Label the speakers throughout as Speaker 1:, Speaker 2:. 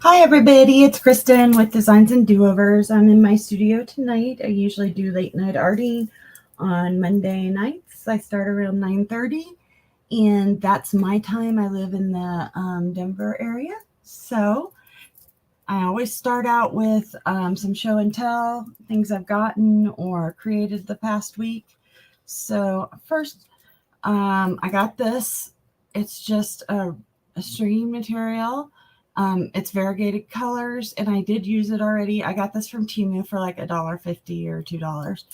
Speaker 1: Hi everybody, it's Kristen with Designs and Do-Overs. I'm in my studio tonight. I usually do late night arting on Monday nights. I start around 9:30 and that's my time. I live in the Denver area. So I always start out with some show and tell, things I've gotten or created the past week. So first, I got this. It's just a stringing material. It's variegated colors, and I did use it already. I got this from Temu for like $1.50 or $2.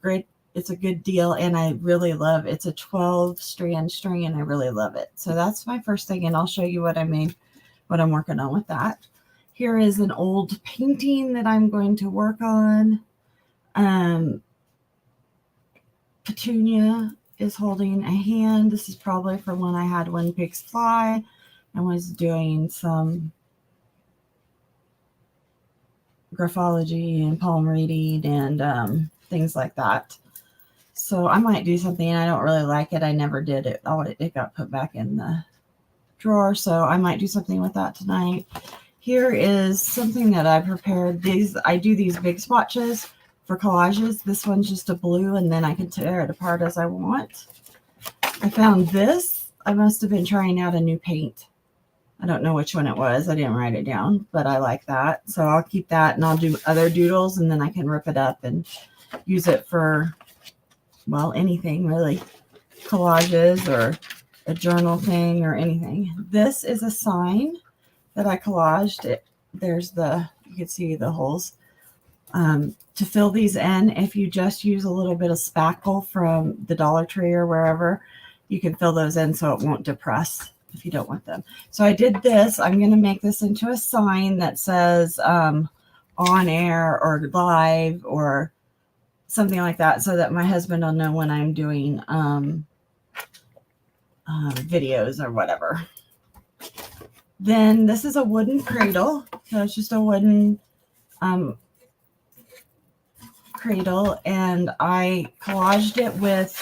Speaker 1: Great. It's a good deal, and I really love it's a 12 strand string, and I really love it. So that's my first thing, and I'll show you what I made, what I'm working on with that. Here is an old painting that I'm going to work on. Petunia is holding a hand. This is probably from when I had When Pigs Fly and was doing some graphology and palm reading and things like that. So I might do something. I don't really like it. I never did it. Oh, it got put back in the drawer. So I might do something with that tonight. Here is something that I prepared. I do these big swatches for collages. This one's just a blue, and then I can tear it apart as I want. I found this. I must have been trying out a new paint. I don't know which one it was. I didn't write it down, but I like that. So I'll keep that, and I'll do other doodles, and then I can rip it up and use it for, well, anything really. Collages or a journal thing or anything. This is a sign that I collaged. You can see the holes. To fill these in, if you just use a little bit of spackle from the Dollar Tree or wherever, you can fill those in so it won't depress if you don't want them. So I did this. I'm going to make this into a sign that says on air or live or something like that, so that my husband will know when I'm doing videos or whatever. Then this is a wooden cradle. So it's just a wooden cradle, and I collaged it with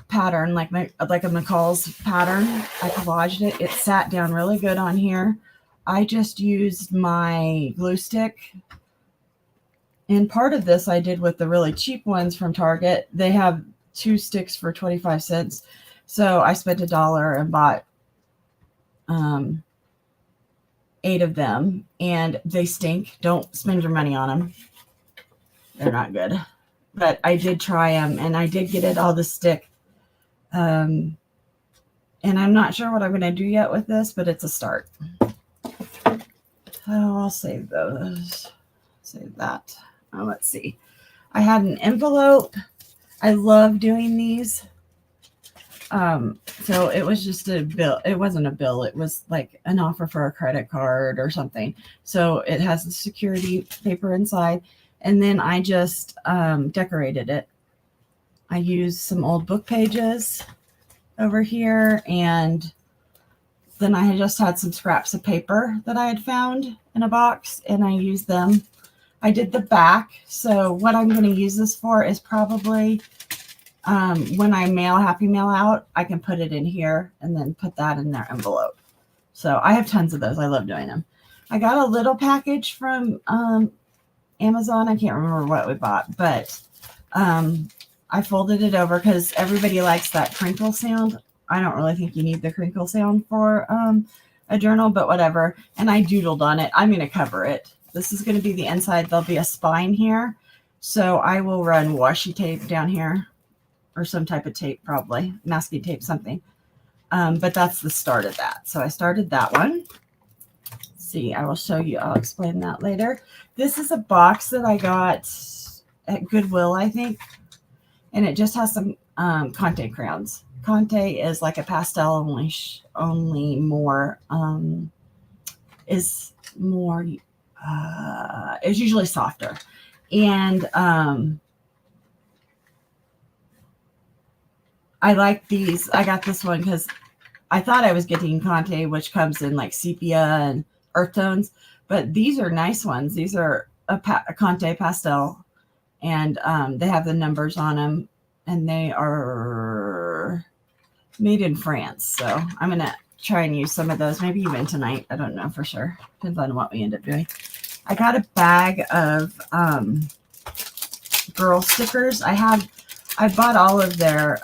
Speaker 1: pattern, like a McCall's pattern. I collaged it. It sat down really good on here. I just used my glue stick. And part of this I did with the really cheap ones from Target. They have 2 sticks for 25 cents. So I spent $1 and bought 8 of them, and they stink. Don't spend your money on them. They're not good. But I did try them, and I did get it all to stick. And I'm not sure what I'm going to do yet with this, but it's a start. Oh, I'll save those. Save that. Oh, let's see. I had an envelope. I love doing these. So it was just a bill. It wasn't a bill. It was like an offer for a credit card or something. So it has the security paper inside. And then I just decorated it. I used some old book pages over here, and then I had just had some scraps of paper that I had found in a box, and I used them. I did the back. So what I'm going to use this for is probably when I mail Happy Mail out, I can put it in here and then put that in their envelope. So I have tons of those. I love doing them. I got a little package from Amazon. I can't remember what we bought, but I folded it over because everybody likes that crinkle sound. I don't really think you need the crinkle sound for a journal, but whatever. And I doodled on it. I'm going to cover it. This is going to be the inside. There'll be a spine here. So I will run washi tape down here, or some type of tape, probably masking tape, something. But that's the start of that. So I started that one. See, I will show you. I'll explain that later. This is a box that I got at Goodwill, I think. And it just has some Conte crayons. Conte is like a pastel, only more, is usually softer. And I like these. I got this one because I thought I was getting Conte, which comes in like sepia and earth tones, but these are nice ones. These are a Conte pastel, and they have the numbers on them, and they are made in France. So I'm going to try and use some of those, maybe even tonight. I don't know for sure. Depends on what we end up doing. I got a bag of girl stickers. I bought all of their,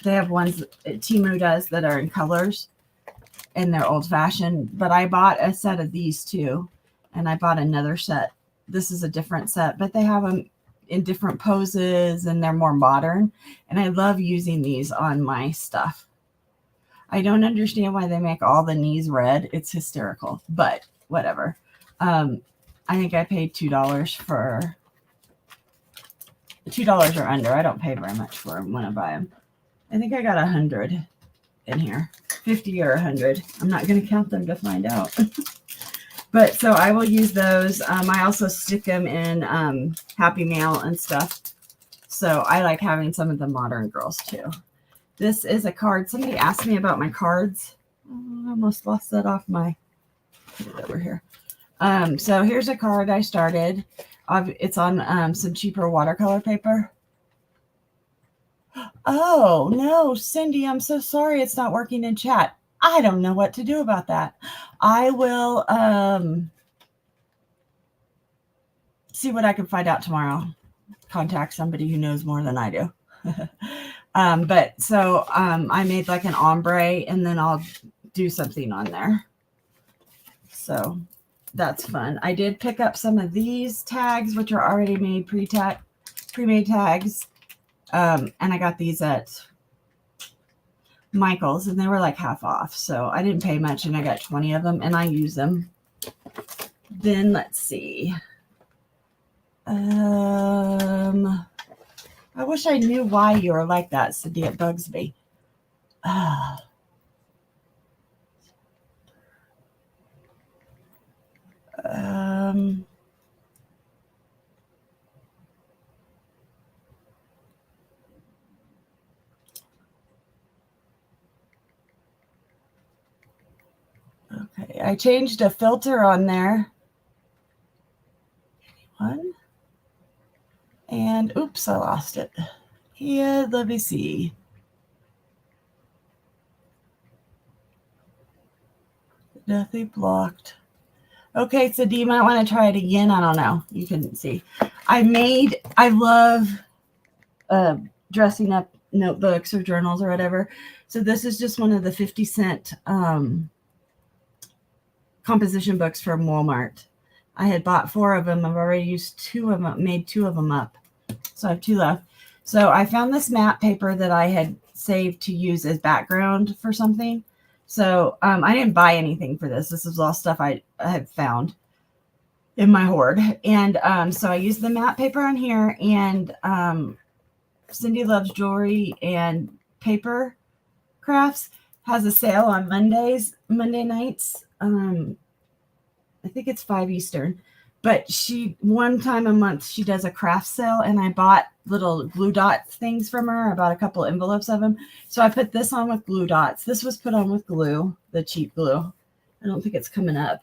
Speaker 1: they have ones that Temu does that are in colors and they're old fashioned, but I bought a set of these too. And I bought another set. This is a different set, but they have them in different poses and they're more modern. And I love using these on my stuff. I don't understand why they make all the knees red. It's hysterical, but whatever. I think I paid $2 for $2 or under. I don't pay very much for them when I buy them. I think I got 100 in here, 50 or 100. I'm not going to count them to find out. But so I will use those. I also stick them in Happy Mail and stuff. So I like having some of the modern girls too. This is a card. Somebody asked me about my cards. Oh, I almost lost that off my, put it over here. So here's a card I started. It's on some cheaper watercolor paper. Oh, no, Cindy, I'm so sorry it's not working in chat. I don't know what to do about that. I will see what I can find out tomorrow. Contact somebody who knows more than I do. But so I made like an ombre and then I'll do something on there. So that's fun. I did pick up some of these tags, which are already made pre-made tags. And I got these at Michael's and they were like half off. So I didn't pay much and I got 20 of them and I use them. Then let's see. I wish I knew why you were like that, Cindy. It bugs me. Okay, I changed a filter on there. One. And oops, I lost it. Yeah, let me see. Nothing blocked. Okay, so do you might want to try it again? I don't know. You can see. I love dressing up notebooks or journals or whatever. So this is just one of the 50-cent composition books from Walmart. I had bought 4 of them. I've already used 2 of them, made 2 of them up. So I have 2 left. So I found this matte paper that I had saved to use as background for something. So I didn't buy anything for this. This is all stuff I had found in my hoard. And so I used the matte paper on here. And Cindy Loves Jewelry and Paper Crafts has a sale on Monday nights. I think it's 5 Eastern. But one time a month, she does a craft sale, and I bought little glue dot things from her. I bought a couple envelopes of them. So I put this on with glue dots. This was put on with glue, the cheap glue. I don't think it's coming up.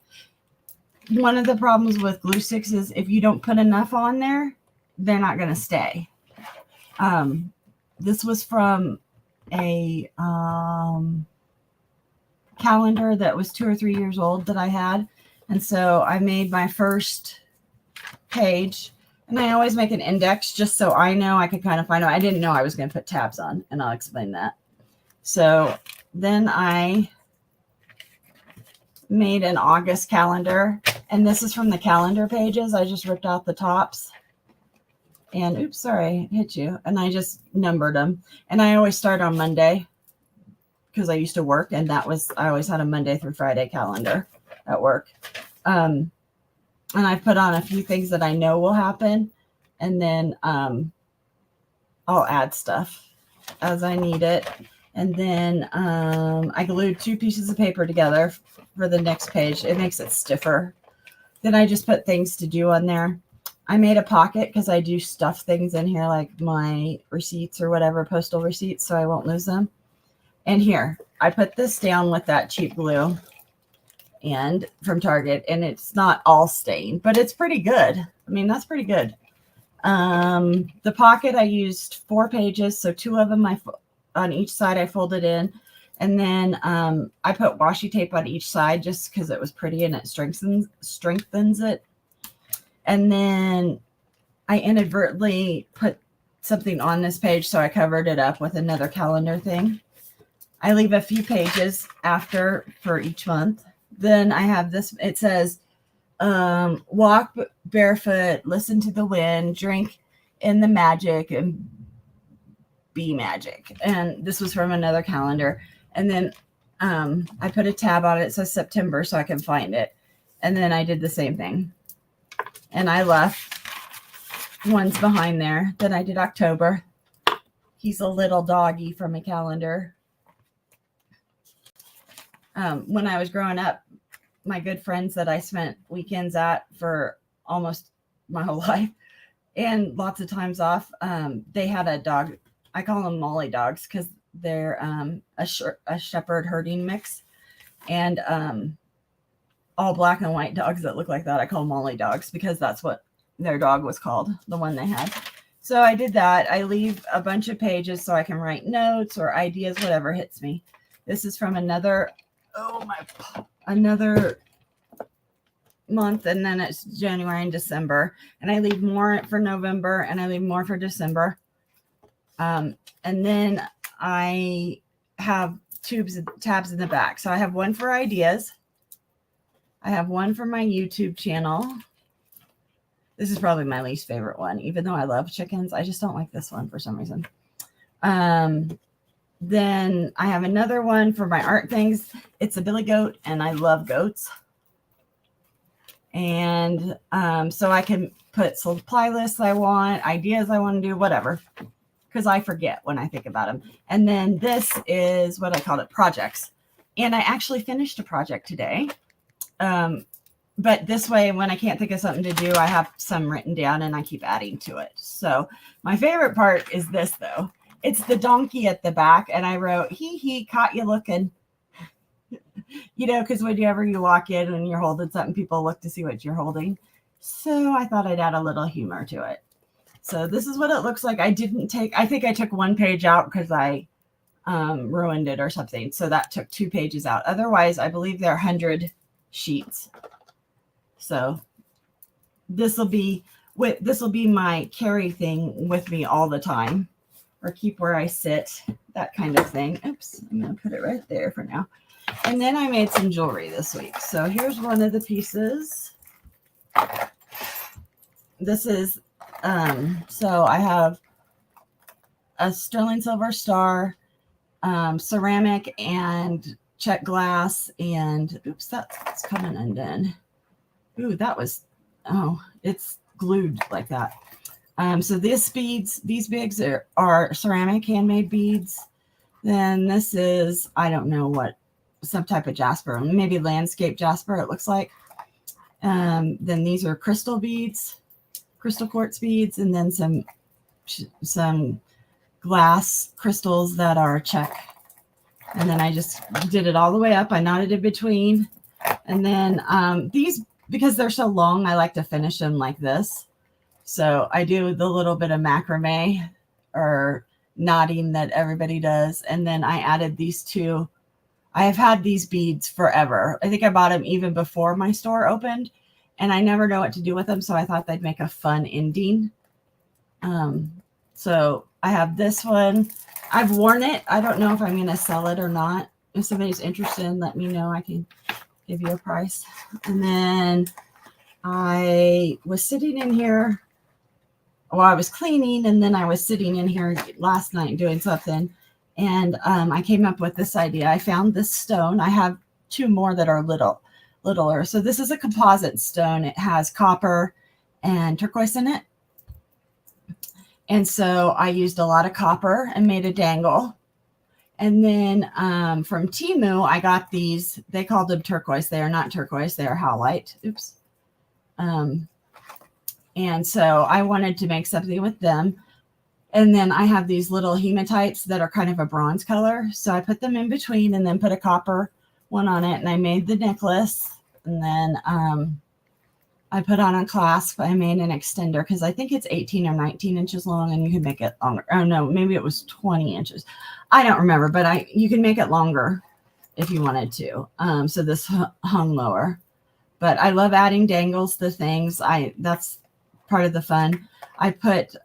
Speaker 1: One of the problems with glue sticks is if you don't put enough on there, they're not going to stay. This was from a calendar that was 2 or 3 years old that I had. And so I made my first page, and I always make an index just so I know I could kind of find out. I didn't know I was going to put tabs on, and I'll explain that. So then I made an August calendar, and this is from the calendar pages. I just ripped out the tops. And oops, sorry, I hit you. And I just numbered them. And I always start on Monday because I used to work, and I always had a Monday through Friday calendar at work. And I put on a few things that I know will happen, and then I'll add stuff as I need it. And then I glued 2 pieces of paper together for the next page. It makes it stiffer. Then I just put things to do on there. I made a pocket because I do stuff things in here, like my receipts or whatever, postal receipts, so I won't lose them. And here, I put this down with that cheap glue and from Target, and it's not all stained, but it's pretty good. I mean, that's pretty good. The pocket, I used 4 pages, so 2 of them on each side I folded in. And then I put washi tape on each side just because it was pretty and it strengthens it. And then I inadvertently put something on this page, so I covered it up with another calendar thing. I leave a few pages after for each month. Then I have this, it says, walk barefoot, listen to the wind, drink in the magic, and be magic. And this was from another calendar. And then I put a tab on it. It says September so I can find it. And then I did the same thing. And I left ones behind there. Then I did October. He's a little doggy from a calendar. When I was growing up, my good friends that I spent weekends at for almost my whole life and lots of times off, they had a dog. I call them Molly dogs because they're a shepherd herding mix, and all black and white dogs that look like that. I call Molly dogs because that's what their dog was called, the one they had. So I did that. I leave a bunch of pages so I can write notes or ideas, whatever hits me. This is from another month, and then it's January and December, and I leave more for November and I leave more for December. And then I have tabs in the back. So I have one for ideas. I have one for my YouTube channel. This is probably my least favorite one, even though I love chickens. I just don't like this one for some reason. Then I have another one for my art things. It's a billy goat, and I love goats. And so I can put supply lists I want, ideas I want to do, whatever, because I forget when I think about them. And then this is what I called it, projects. And I actually finished a project today. But this way, when I can't think of something to do, I have some written down and I keep adding to it. So my favorite part is this, though. It's the donkey at the back. And I wrote, he caught you looking. You know, because whenever you walk in and you're holding something, people look to see what you're holding. So I thought I'd add a little humor to it. So this is what it looks like. I think I took one page out because I ruined it or something. So that took 2 pages out. Otherwise, I believe there are 100 sheets. So this will be my carry thing with me all the time, or keep where I sit, that kind of thing. Oops, I'm going to put it right there for now. And then I made some jewelry this week. So here's one of the pieces. This is, so I have a sterling silver star, ceramic and check glass, and oops, that's coming undone. Ooh, it's glued like that. So these bigs are ceramic handmade beads. Then this is, I don't know what, some type of jasper, maybe landscape jasper, it looks like. Then these are crystal beads, crystal quartz beads, and then some glass crystals that are check. And then I just did it all the way up. I knotted in between. And then these, because they're so long, I like to finish them like this. So I do the little bit of macrame or knotting that everybody does. And then I added these two. I have had these beads forever. I think I bought them even before my store opened, and I never know what to do with them. So I thought they'd make a fun ending. So I have this one. I've worn it. I don't know if I'm going to sell it or not. If somebody's interested, let me know. I can give you a price. And then I was sitting in here. Well, I was cleaning, and then I was sitting in here last night doing something. And I came up with this idea. I found this stone. I have 2 more that are littler. So this is a composite stone. It has copper and turquoise in it. And so I used a lot of copper and made a dangle. And then from Temu, I got these. They called them turquoise. They are not turquoise. They are howlite. Oops. And so I wanted to make something with them. And then I have these little hematites that are kind of a bronze color. So I put them in between and then put a copper one on it. And I made the necklace. And then I put on a clasp. I made an extender because I think it's 18 or 19 inches long, and you can make it longer. Oh no, maybe it was 20 inches. I don't remember, but you can make it longer if you wanted to. So this hung lower. But I love adding dangles to things. That's part of the fun. I put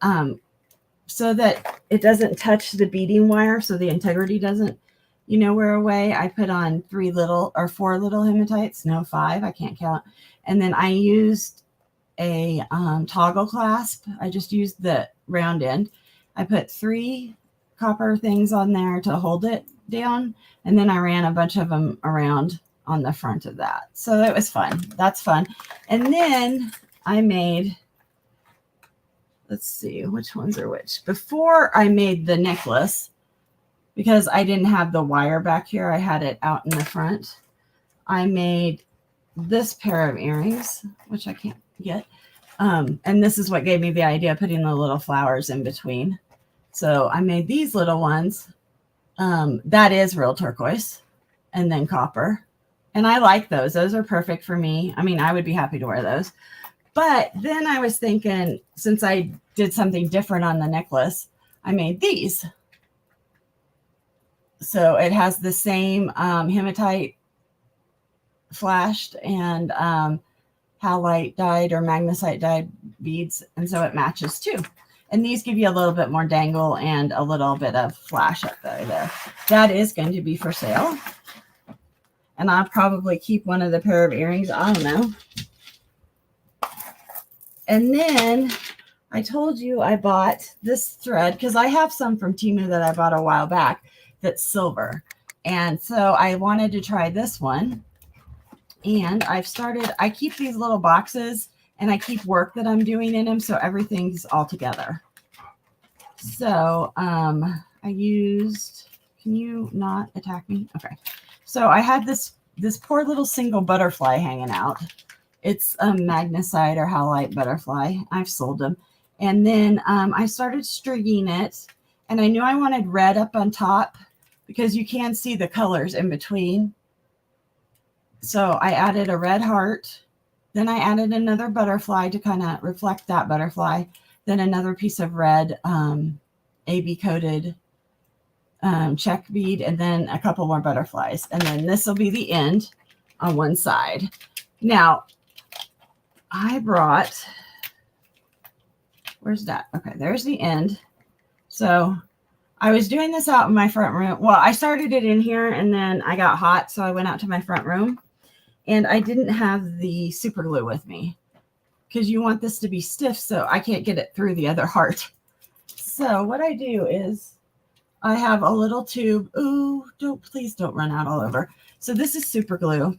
Speaker 1: so that it doesn't touch the beading wire, so the integrity doesn't, wear away. I put on 4 little hematites. No, 5. I can't count. And then I used a toggle clasp. I just used the round end. I put 3 copper things on there to hold it down, and then I ran a bunch of them around on the front of that. So it was fun. That's fun. And then I made, let's see, which ones are which. Before I made the necklace, because I didn't have the wire back here, I had it out in the front. I made this pair of earrings, which I can't get. And this is what gave me the idea of putting the little flowers in between. So I made these little ones. That is real turquoise and then copper. And I like those. Those are perfect for me. I mean, I would be happy to wear those. But then I was thinking, since I did something different on the necklace, I made these. So it has the same hematite flashed and halite dyed or magnesite dyed beads. And so it matches too. And these give you a little bit more dangle and a little bit of flash up there. That is going to be for sale. And I'll probably keep one of the pair of earrings. I don't know. And then I told you I bought this thread because I have some from Temu that I bought a while back that's silver. And so I wanted to try this one. And I keep these little boxes and I keep work that I'm doing in them. So everything's all together. So I used, can you not attack me? Okay. So I had this poor little single butterfly hanging out. It's a magnesite or halite butterfly. I've sold them. And then I started stringing it. And I knew I wanted red up on top because you can see the colors in between. So I added a red heart. Then I added another butterfly to kind of reflect that butterfly. Then another piece of red AB coated check bead, and then a couple more butterflies. And then this will be the end on one side. Now, I brought, where's that? Okay, there's the end. So I was doing this out in my front room. Well, I started it in here and then I got hot. So I went out to my front room and I didn't have the super glue with me because you want this to be stiff. So I can't get it through the other heart. So what I do is I have a little tube. Ooh, please don't run out all over. So this is super glue.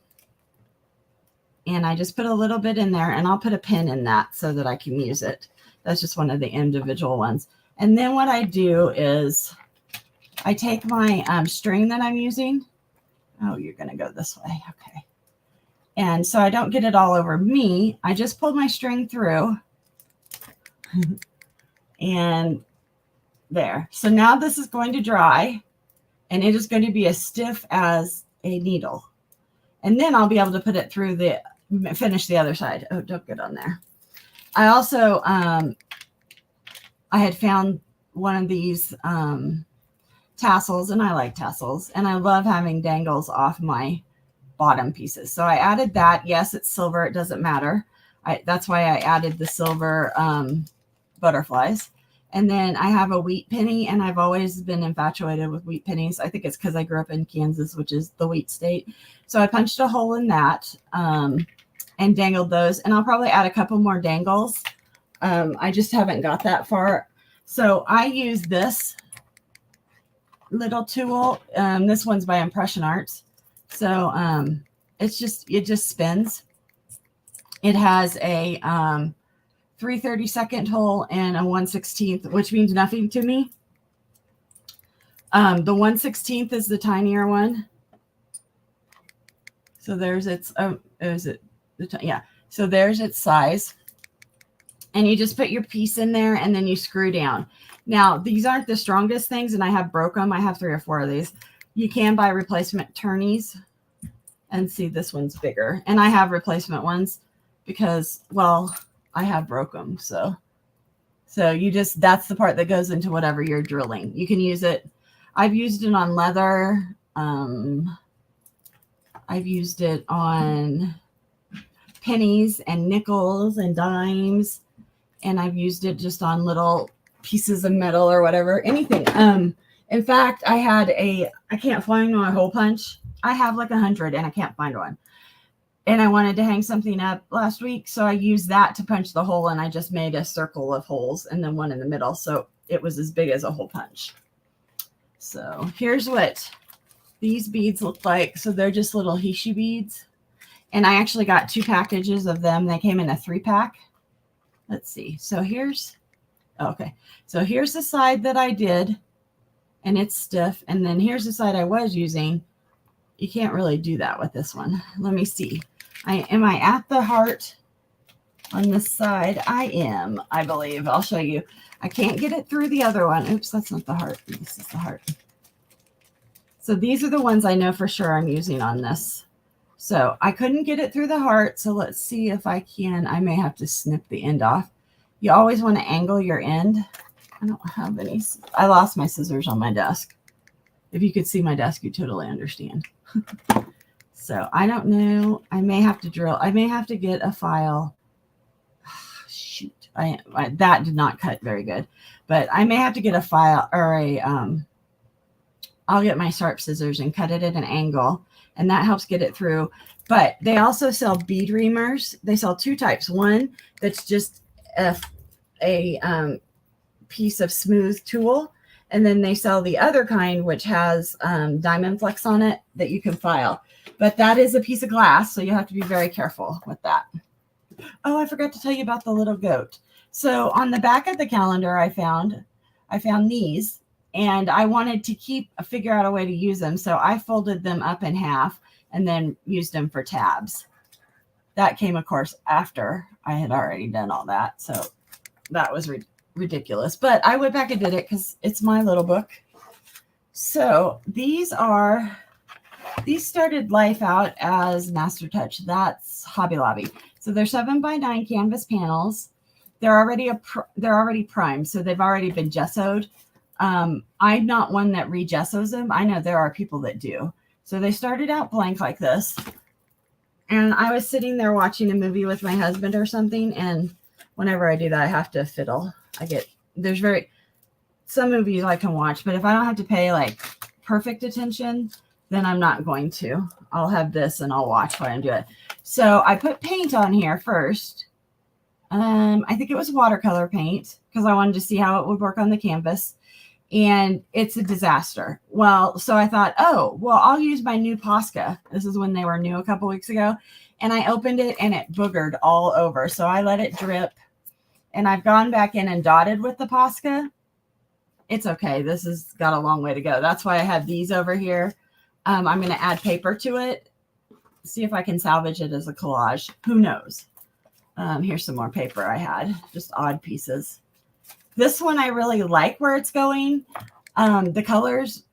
Speaker 1: And I just put a little bit in there and I'll put a pin in that so that I can use it. That's just one of the individual ones. And then what I do is I take my string that I'm using. Oh, you're going to go this way. Okay. And so I don't get it all over me. I just pulled my string through. And there. So now this is going to dry and it is going to be as stiff as a needle. And then I'll be able to put it through finish the other side. Oh, don't get on there. I also, I had found one of these tassels, and I like tassels, and I love having dangles off my bottom pieces. So I added that. Yes, it's silver. It doesn't matter. That's why I added the silver butterflies. And then I have a wheat penny, and I've always been infatuated with wheat pennies. I think it's because I grew up in Kansas, which is the wheat state. So I punched a hole in that and dangled those. And I'll probably add a couple more dangles. I just haven't got that far. So I use this little tool. This one's by Impression Arts. So it just spins. It has a 3/32 hole and a 1/16, which means nothing to me. The 1/16 is the tinier one. So there's its, so there's its size. And you just put your piece in there and then you screw down. Now, these aren't the strongest things, and I have broke them. I have 3 or 4 of these. You can buy replacement turnies, and see, this one's bigger. And I have replacement ones because, well, I have broke them. So you just, that's the part that goes into whatever you're drilling. You can use it. I've used it on leather. I've used it on pennies and nickels and dimes. And I've used it just on little pieces of metal or whatever, anything. In fact, I can't find my hole punch. I have like 100 and I can't find one. And I wanted to hang something up last week. So I used that to punch the hole, and I just made a circle of holes and then one in the middle. So it was as big as a hole punch. So here's what these beads look like. So they're just little Hishi beads. And I actually got 2 packages of them. They came in a 3-pack. Let's see. So here's the side that I did, and it's stiff. And then here's the side I was using. You can't really do that with this one. Let me see. Am I at the heart on this side? I am, I believe. I'll show you. I can't get it through the other one. Oops, that's not the heart. This is the heart. So these are the ones I know for sure I'm using on this. So I couldn't get it through the heart. So let's see if I can. I may have to snip the end off. You always want to angle your end. I don't have any. I lost my scissors on my desk. If you could see my desk, you totally understand. So I don't know. I may have to drill. I may have to get a file. Shoot. That did not cut very good. But I may have to get a file or I'll get my sharp scissors and cut it at an angle. And that helps get it through. But they also sell bead reamers. They sell 2 types. One that's just a piece of smooth tool. And then they sell the other kind, which has diamond flex on it that you can file. But that is a piece of glass, so you have to be very careful with that. Oh, I forgot to tell you about the little goat. So on the back of the calendar, I found these, and I wanted to figure out a way to use them. So I folded them up in half and then used them for tabs. That came, of course, after I had already done all that. So that was ridiculous. But I went back and did it because it's my little book. So these started life out as Master Touch. That's Hobby Lobby. So they're 7x9 canvas panels. They're already primed, so they've already been gessoed. I'm not one that re-gessos them. I know there are people that do. So they started out blank like this. And I was sitting there watching a movie with my husband or something. And whenever I do that, I have to fiddle. Some movies I can watch, but if I don't have to pay like perfect attention, then I'm not going to. I'll have this and I'll watch while I do it. So I put paint on here first. I think it was watercolor paint because I wanted to see how it would work on the canvas. And it's a disaster. Well, so I thought, I'll use my new Posca. This is when they were new a couple weeks ago. And I opened it and it boogered all over. So I let it drip. And I've gone back in and dotted with the Posca. It's okay. This has got a long way to go. That's why I have these over here. I'm going to add paper to it. See if I can salvage it as a collage. Who knows? Here's some more paper I had. Just odd pieces. This one I really like where it's going. The colors,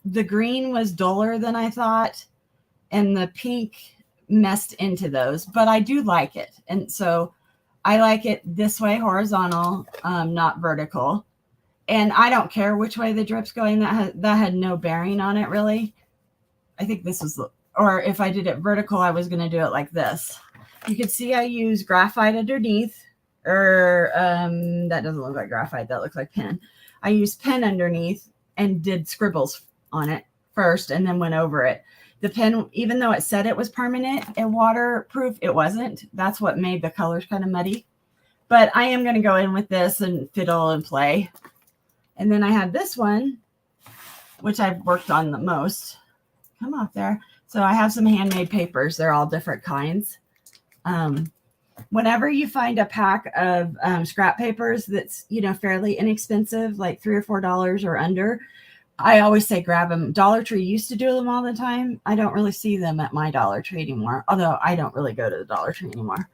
Speaker 1: the green was duller than I thought. And the pink messed into those. But I do like it. And so I like it this way, horizontal, not vertical. And I don't care which way the drip's going. That had no bearing on it, really. I think this was, or if I did it vertical, I was going to do it like this. You can see I use graphite underneath, or that doesn't look like graphite. That looks like pen. I used pen underneath and did scribbles on it first and then went over it. The pen, even though it said it was permanent and waterproof, it wasn't. That's what made the colors kind of muddy. But I am going to go in with this and fiddle and play. And then I have this one, which I've worked on the most. Come off there. So I have some handmade papers. They're all different kinds. Whenever you find a pack of scrap papers that's, fairly inexpensive, like $3 or $4 or under, I always say grab them. Dollar Tree used to do them all the time. I don't really see them at my Dollar Tree anymore, although I don't really go to the Dollar Tree anymore.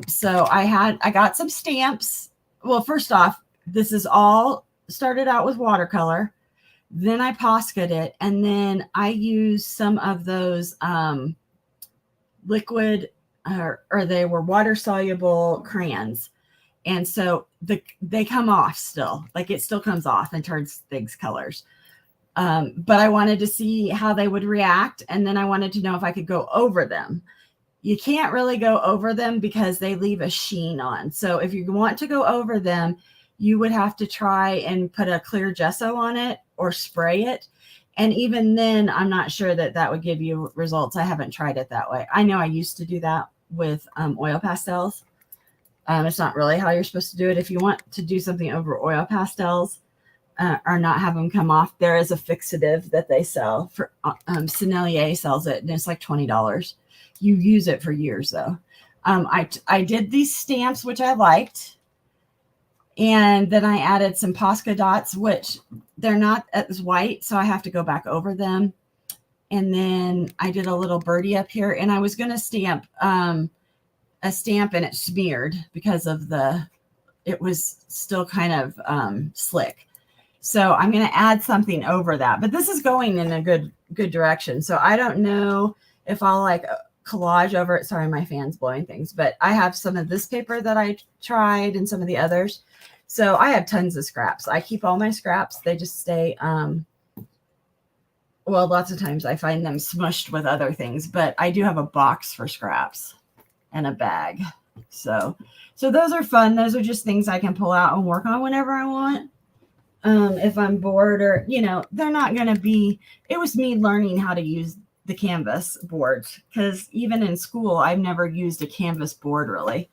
Speaker 1: So I got some stamps. Well, first off, this is all started out with watercolor. Then I Posca'd it, and then I used some of those liquid or they were water soluble crayons. And so they come off still, like it still comes off and turns things colors. But I wanted to see how they would react. And then I wanted to know if I could go over them. You can't really go over them because they leave a sheen on. So if you want to go over them, you would have to try and put a clear gesso on it or spray it. And even then, I'm not sure that that would give you results. I haven't tried it that way. I know I used to do that with oil pastels. It's not really how you're supposed to do it. If you want to do something over oil pastels or not have them come off, there is a fixative that they sell. For Sennelier sells it, and it's like $20. You use it for years, though. I did these stamps, which I liked. And then I added some Posca dots, which they're not as white, so I have to go back over them. And then I did a little birdie up here, and I was going to stamp a stamp, and it smeared because of it was still kind of slick. So I'm going to add something over that, but this is going in a good direction. So I don't know if I'll like collage over it. Sorry, my fan's blowing things, but I have some of this paper that I tried and some of the others. So I have tons of scraps. I keep all my scraps. They just stay, well, lots of times I find them smushed with other things, but I do have a box for scraps and a bag. So those are fun. Those are just things I can pull out and work on whenever I want. If I'm bored or, they're not going to be, it was me learning how to use the canvas boards, because even in school, I've never used a canvas board really.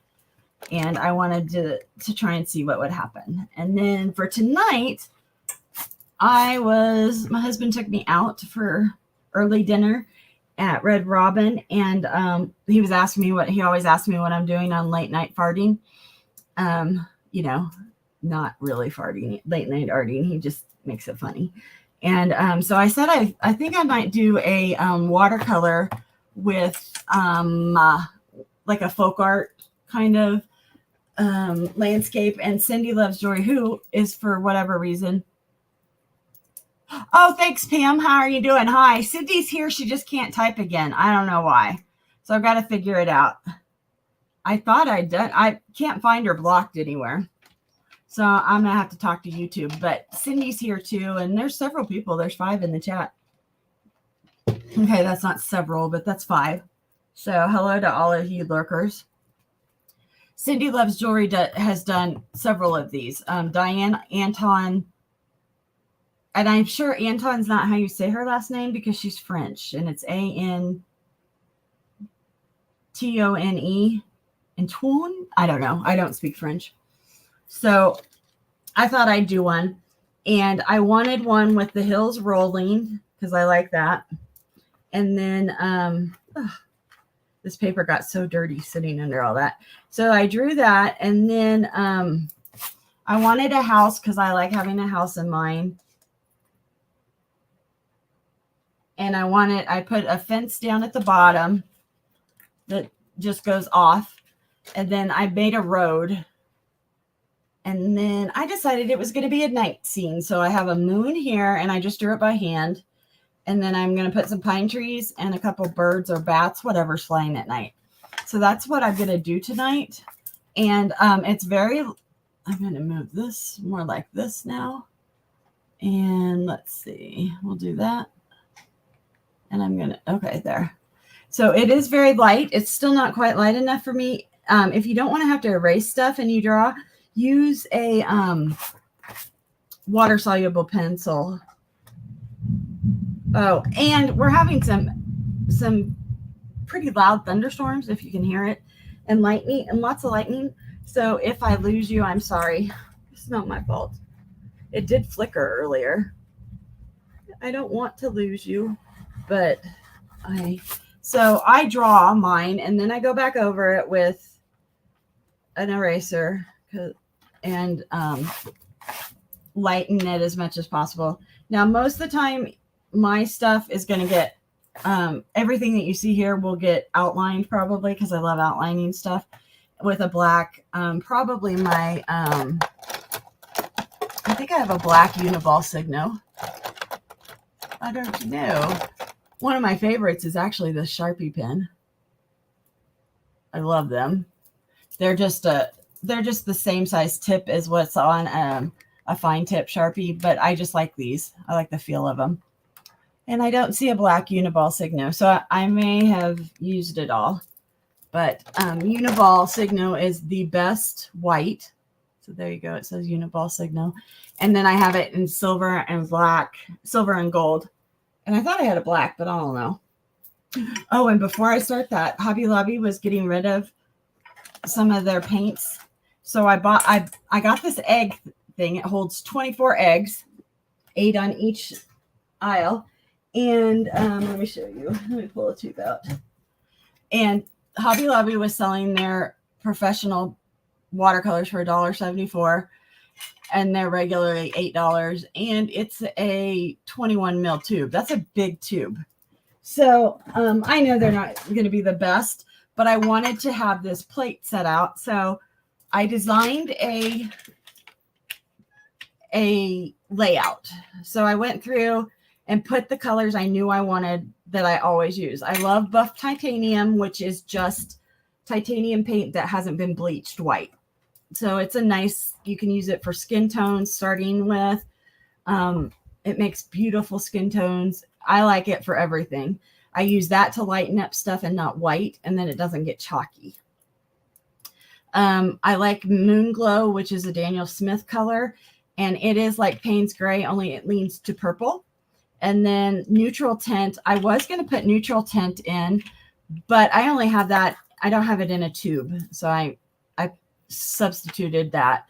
Speaker 1: And I wanted to try and see what would happen. And then for tonight, my husband took me out for early dinner at Red Robin. And he was asking me he always asks me what I'm doing on late night farting. Not really farting, late night arting. He just makes it funny. And so I said, I think I might do a watercolor with like a folk art kind of landscape. And Cindy Loves Joy, who is for whatever reason. Oh, thanks, Pam. How are you doing? Hi. Cindy's here. She just can't type again. I don't know why. So I've got to figure it out. I thought I'd done. I can't find her blocked anywhere. So I'm going to have to talk to YouTube. But Cindy's here too. And there's several people. There's 5 in the chat. Okay, that's not several, but that's 5. So hello to all of you lurkers. Cindy Loves Jewelry has done several of these. Diane Anton, and I'm sure Anton's not how you say her last name because she's French, and it's Antone. Antoine? I don't know. I don't speak French. So I thought I'd do one, and I wanted one with the hills rolling because I like that. And then this paper got so dirty sitting under all that. So I drew that. And then I wanted a house because I like having a house in mind. And I put a fence down at the bottom that just goes off. And then I made a road. And then I decided it was going to be a night scene. So I have a moon here and I just drew it by hand. And then I'm going to put some pine trees and a couple birds or bats, whatever's flying at night. So that's what I'm going to do tonight. And I'm going to move this more like this now. And let's see, we'll do that. And okay, there. So it is very light. It's still not quite light enough for me. If you don't want to have to erase stuff and you draw, use a water soluble pencil. Oh, and we're having some pretty loud thunderstorms, if you can hear it, and lightning, and lots of lightning. So if I lose you, I'm sorry. It's not my fault. It did flicker earlier. I don't want to lose you, but so I draw mine, and then I go back over it with an eraser and lighten it as much as possible. Now, most of the time, my stuff is going to get, everything that you see here will get outlined probably because I love outlining stuff with a black, probably my, I think I have a black Uniball Signo. I don't know. One of my favorites is actually the Sharpie pen. I love them. They're just the same size tip as what's on a fine tip Sharpie, but I just like these. I like the feel of them. And I don't see a black Uniball Signo, so I may have used it all. But Uniball Signo is the best white. So there you go. It says Uniball Signo. And then I have it in silver and black, silver and gold. And I thought I had a black, but I don't know. Oh, and before I start that, Hobby Lobby was getting rid of some of their paints. So I got this egg thing. It holds 24 eggs, 8 on each aisle. And let me show you. Let me pull a tube out. And Hobby Lobby was selling their professional watercolors for $1.74, and they're regularly $8. And it's a 21 mil tube. That's a big tube. So I know they're not going to be the best, but I wanted to have this plate set out. So I designed a layout. So I went through and put the colors I knew I wanted that I always use. I love Buff Titanium, which is just titanium paint that hasn't been bleached white. So it's a nice, you can use it for skin tones starting with. It makes beautiful skin tones. I like it for everything. I use that to lighten up stuff and not white, and then it doesn't get chalky. I like Moon Glow, which is a Daniel Smith color, and it is like Payne's Gray, only it leans to purple. And then Neutral Tint. I was going to put Neutral Tint in, but I only have that. I don't have it in a tube, so I substituted that.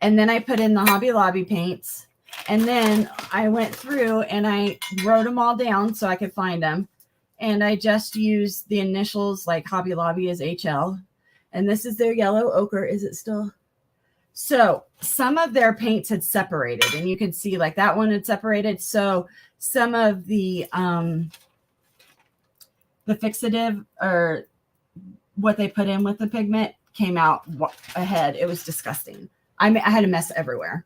Speaker 1: And then I put in the Hobby Lobby paints. And then I went through and I wrote them all down so I could find them. And I just used the initials, like Hobby Lobby is HL. And this is their yellow ochre. Is it still? So some of their paints had separated, and you can see like that one had separated. So some of the fixative, or what they put in with the pigment, came out ahead. It was disgusting. I had a mess everywhere.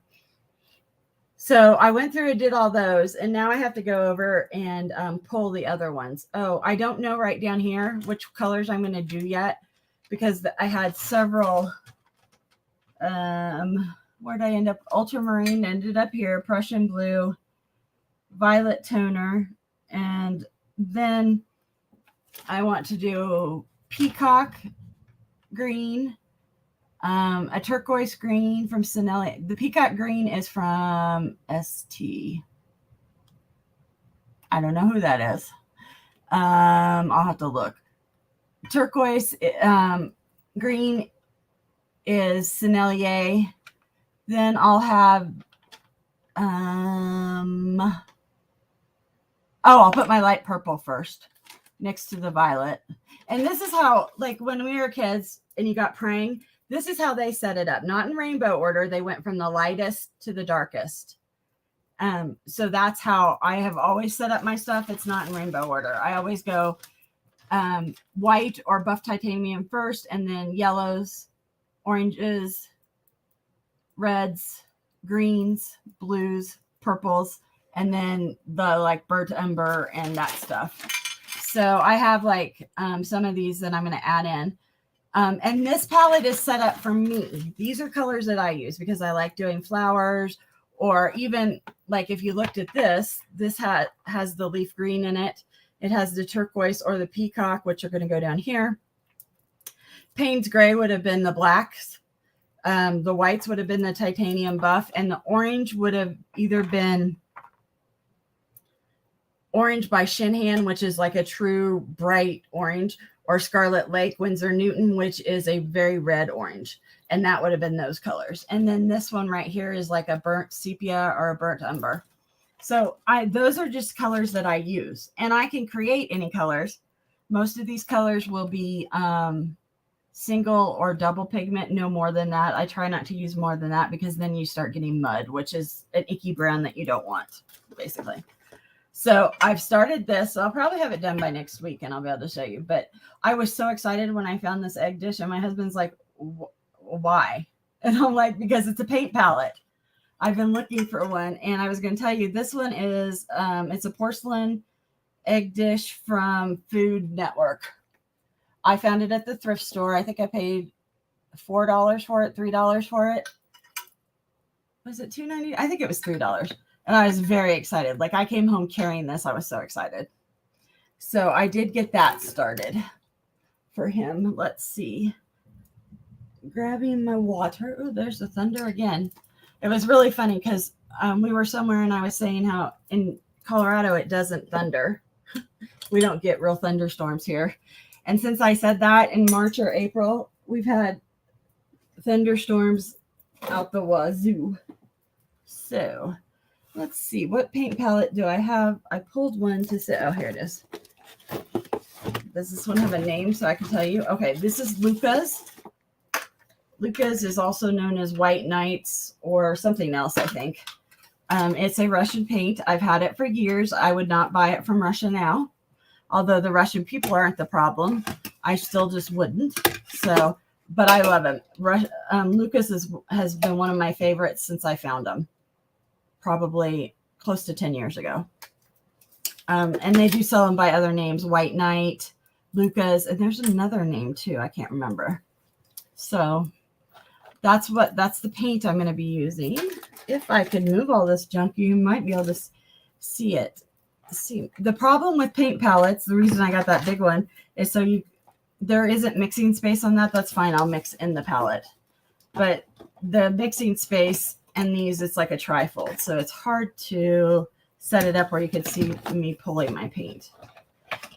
Speaker 1: So I went through and did all those, and now I have to go over and pull the other ones. Oh, I don't know right down here which colors I'm going to do yet, because I had several. Where'd I end up? Ultramarine ended up here, Prussian blue, violet toner, and then I want to do peacock green, a turquoise green from Sennelier. The peacock green is from ST. I don't know who that is. I'll have to look. Turquoise green is Sennelier. Then I'll have I'll put my light purple first next to the violet. And this is how, like when we were kids and you got praying, this is how they set it up. Not in rainbow order. They went from the lightest to the darkest. So that's how I have always set up my stuff. It's not in rainbow order. I always go white or Buff Titanium first, and then yellows, oranges, reds, greens, blues, purples, and then the like burnt umber and that stuff. So I have like some of these that I'm going to add in. And this palette is set up for me. These are colors that I use because I like doing flowers, or even like if you looked at this has the leaf green in it. It has the turquoise or the peacock, which are going to go down here. Payne's Gray would have been the blacks. The whites would have been the titanium buff, and the orange would have either been Orange by Shinhan, which is like a true bright orange, or Scarlet Lake Winsor Newton, which is a very red orange. And that would have been those colors. And then this one right here is like a burnt sepia or a burnt umber. So those are just colors that I use, and I can create any colors. Most of these colors will be single or double pigment, no more than that. I try not to use more than that because then you start getting mud, which is an icky brown that you don't want, basically. So I've started this. So I'll probably have it done by next week and I'll be able to show you. But I was so excited when I found this egg dish, and my husband's like, why? And I'm like, because it's a paint palette. I've been looking for one, and I was going to tell you, this one is, it's a porcelain egg dish from Food Network. I found it at the thrift store. I think I paid $4 for it, $3 for it. Was it $2.90? I think it was $3. And I was very excited. Like, I came home carrying this. I was so excited. So I did get that started for him. Let's see. Grabbing my water. Oh, there's the thunder again. It was really funny because we were somewhere and I was saying how in Colorado it doesn't thunder. We don't get real thunderstorms here. And since I said that in March or April, we've had thunderstorms out the wazoo. So let's see. What paint palette do I have? I pulled one to say, oh, here it is. Does this one have a name so I can tell you? Okay, this is Luka's. Luka's is also known as White Knights or something else, I think. It's a Russian paint. I've had it for years. I would not buy it from Russia now. Although the Russian people aren't the problem, I still just wouldn't. So, but I love him. Luka's has been one of my favorites since I found him, probably close to 10 years ago. And they do sell them by other names, White Knight, Luka's, and there's another name too. I can't remember. So that's the paint I'm going to be using. If I could move all this junk, you might be able to see it. See, the problem with paint palettes, the reason I got that big one is so there isn't mixing space on that. That's fine. I'll mix in the palette. But the mixing space and these, it's like a trifold. So it's hard to set it up where you could see me pulling my paint.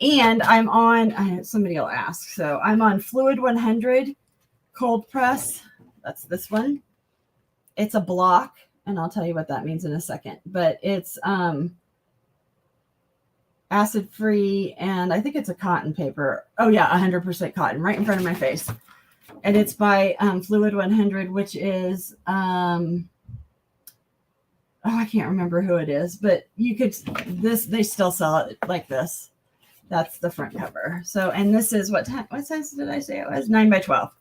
Speaker 1: And I'm on, somebody will ask. So I'm on Fluid 100 cold press. That's this one. It's a block. And I'll tell you what that means in a second. But it's acid free, and I think it's a cotton paper. Oh yeah, 100% cotton, right in front of my face. And it's by Fluid 100, which is oh, I can't remember who it is, but you could they still sell it like this. That's the front cover. So, and this is what size did I say it was? 9 by 12.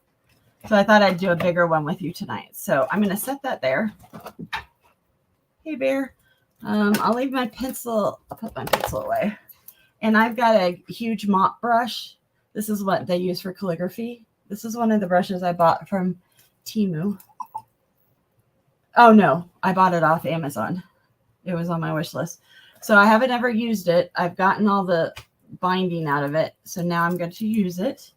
Speaker 1: So I thought I'd do a bigger one with you tonight. So I'm going to set that there. Hey bear. I'll leave my pencil. I'll put my pencil away. And I've got a huge mop brush. This is what they use for calligraphy. This is one of the brushes I bought from Temu. Oh, no. I bought it off Amazon. It was on my wish list. So I haven't ever used it. I've gotten all the binding out of it. So now I'm going to use it.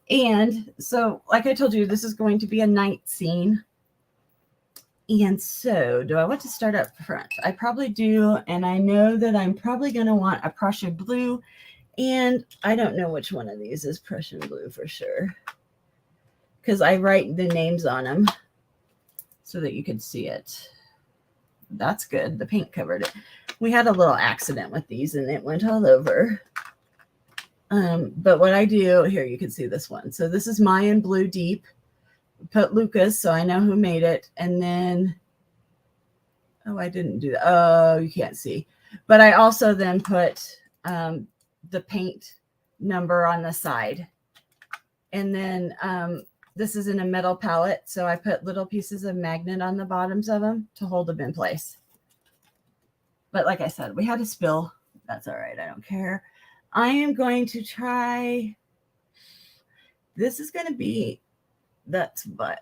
Speaker 1: And so, like I told you, this is going to be a night scene. And so, do I want to start up front? I probably do. And I know that I'm probably going to want a Prussian blue. And I don't know which one of these is Prussian blue for sure, because I write the names on them so that you can see it. That's good. The paint covered it. We had a little accident with these and it went all over. But what I do here, you can see this one. So this is Mayan Blue Deep. Put Luka's, so I know who made it. And then, oh, I didn't do that. Oh, you can't see. But I also then put the paint number on the side. And then this is in a metal palette. So I put little pieces of magnet on the bottoms of them to hold them in place. But like I said, we had a spill. That's all right. I don't care. I am going to try. This is going to be, that's Violet.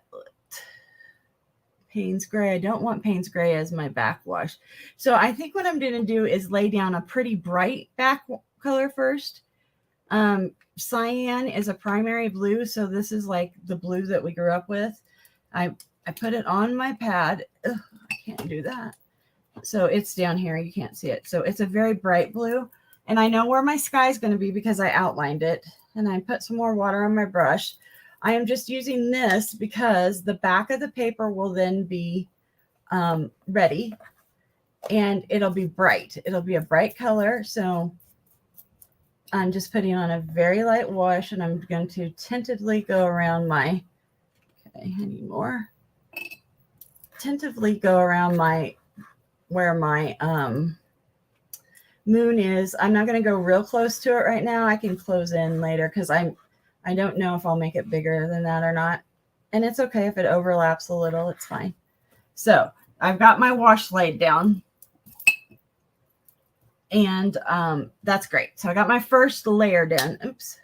Speaker 1: Payne's Gray. I don't want Payne's Gray as my backwash. So I think what I'm going to do is lay down a pretty bright back color first. Cyan is a primary blue. So this is like the blue that we grew up with. I put it on my pad. Ugh, I can't do that. So it's down here. You can't see it. So it's a very bright blue. And I know where my sky is going to be because I outlined it. And I put some more water on my brush. I am just using this because the back of the paper will then be ready. And it'll be bright. It'll be a bright color. So I'm just putting on a very light wash. And I'm going to tentatively go around my, okay, I need more. Tentatively go around my, where my moon is. I'm not going to go real close to it right now. I can close in later because I don't know if I'll make it bigger than that or not. And it's okay if it overlaps a little. It's fine. So I've got my wash laid down. And that's great. So I got my first layer done. Oops.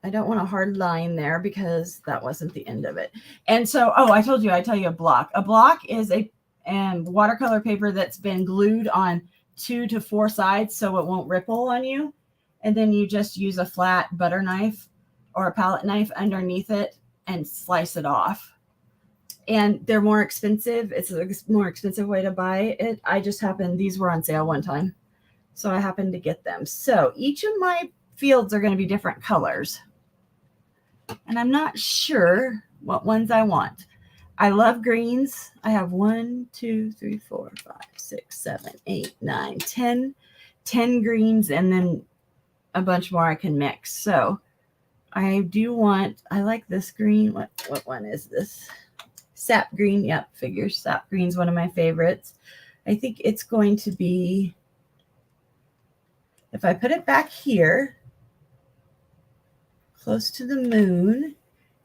Speaker 1: I don't want a hard line there because that wasn't the end of it. And so, I told you, I tell you a block. A block is a watercolor paper that's been glued on 2 to 4 sides so it won't ripple on you. And then you just use a flat butter knife or a palette knife underneath it and slice it off. And they're more expensive. It's a more expensive way to buy it. These were on sale one time. So I happened to get them. So each of my fields are going to be different colors. And I'm not sure what ones I want. I love greens. I have 1, 2, 3, 4, 5, 6, 7, 8, 9, 10 greens, and then a bunch more I can mix. So I like this green. What one is this? Sap green. Yep, figures. Sap green's one of my favorites. I think it's going to be, if I put it back here, close to the moon,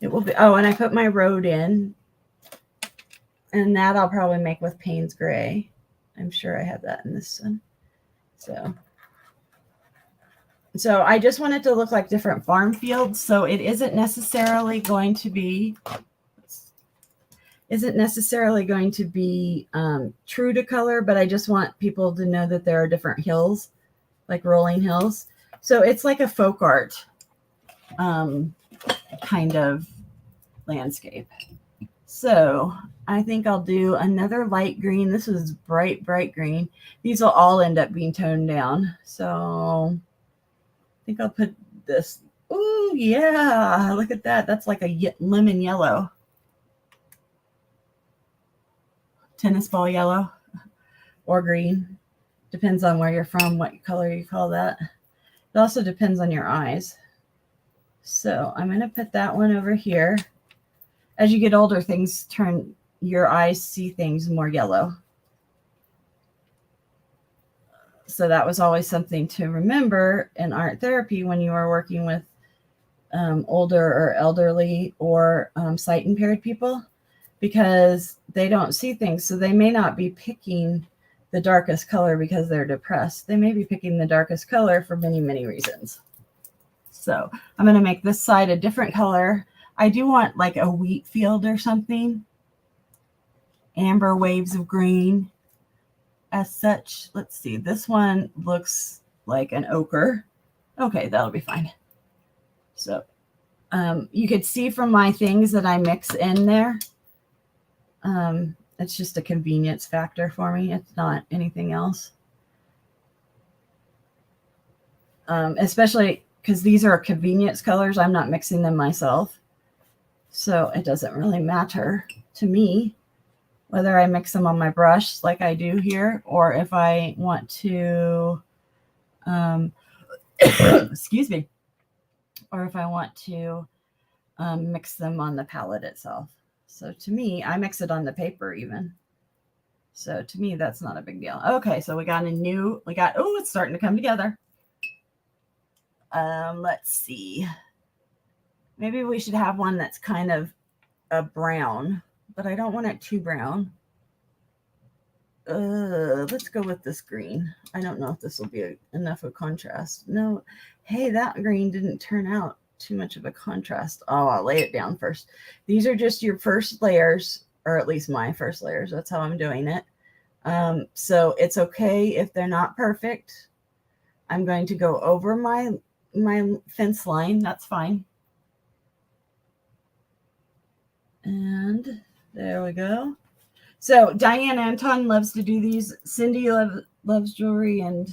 Speaker 1: it will be, and I put my road in, and that I'll probably make with Payne's Gray. I'm sure I have that in this one. So I just want it to look like different farm fields. So it isn't necessarily going to be true to color, but I just want people to know that there are different hills, like rolling hills. So it's like a folk art kind of landscape. So I think I'll do another light green. This is bright green. These will all end up being toned down. So I think I'll put this. Oh yeah, look at that. That's like a lemon yellow. Tennis ball yellow or green. Depends on where you're from, what color you call that. It also depends on your eyes. So I'm going to put that one over here. As you get older, your eyes see things more yellow. So that was always something to remember in art therapy when you are working with older or elderly or sight impaired people, because they don't see things. So they may not be picking the darkest color because they're depressed. They may be picking the darkest color for many, many reasons. So I'm going to make this side a different color. I do want like a wheat field or something. Amber waves of green. As such, let's see. This one looks like an ochre. Okay, that'll be fine. So you could see from my things that I mix in there. It's just a convenience factor for me. It's not anything else. Especially because these are convenience colors. I'm not mixing them myself. So it doesn't really matter to me whether I mix them on my brush like I do here, or if I want to, excuse me, or if I want to mix them on the palette itself. So to me, I mix it on the paper even. So to me, that's not a big deal. Okay, so it's starting to come together. Let's see. Maybe we should have one that's kind of a brown, but I don't want it too brown. Let's go with this green. I don't know if this will be enough of contrast. No, hey, that green didn't turn out too much of a contrast. Oh, I'll lay it down first. These are just your first layers, or at least my first layers. That's how I'm doing it. So it's okay if they're not perfect. I'm going to go over my fence line. That's fine. And there we go. So Diane Anton loves to do these. Cindy loves jewelry and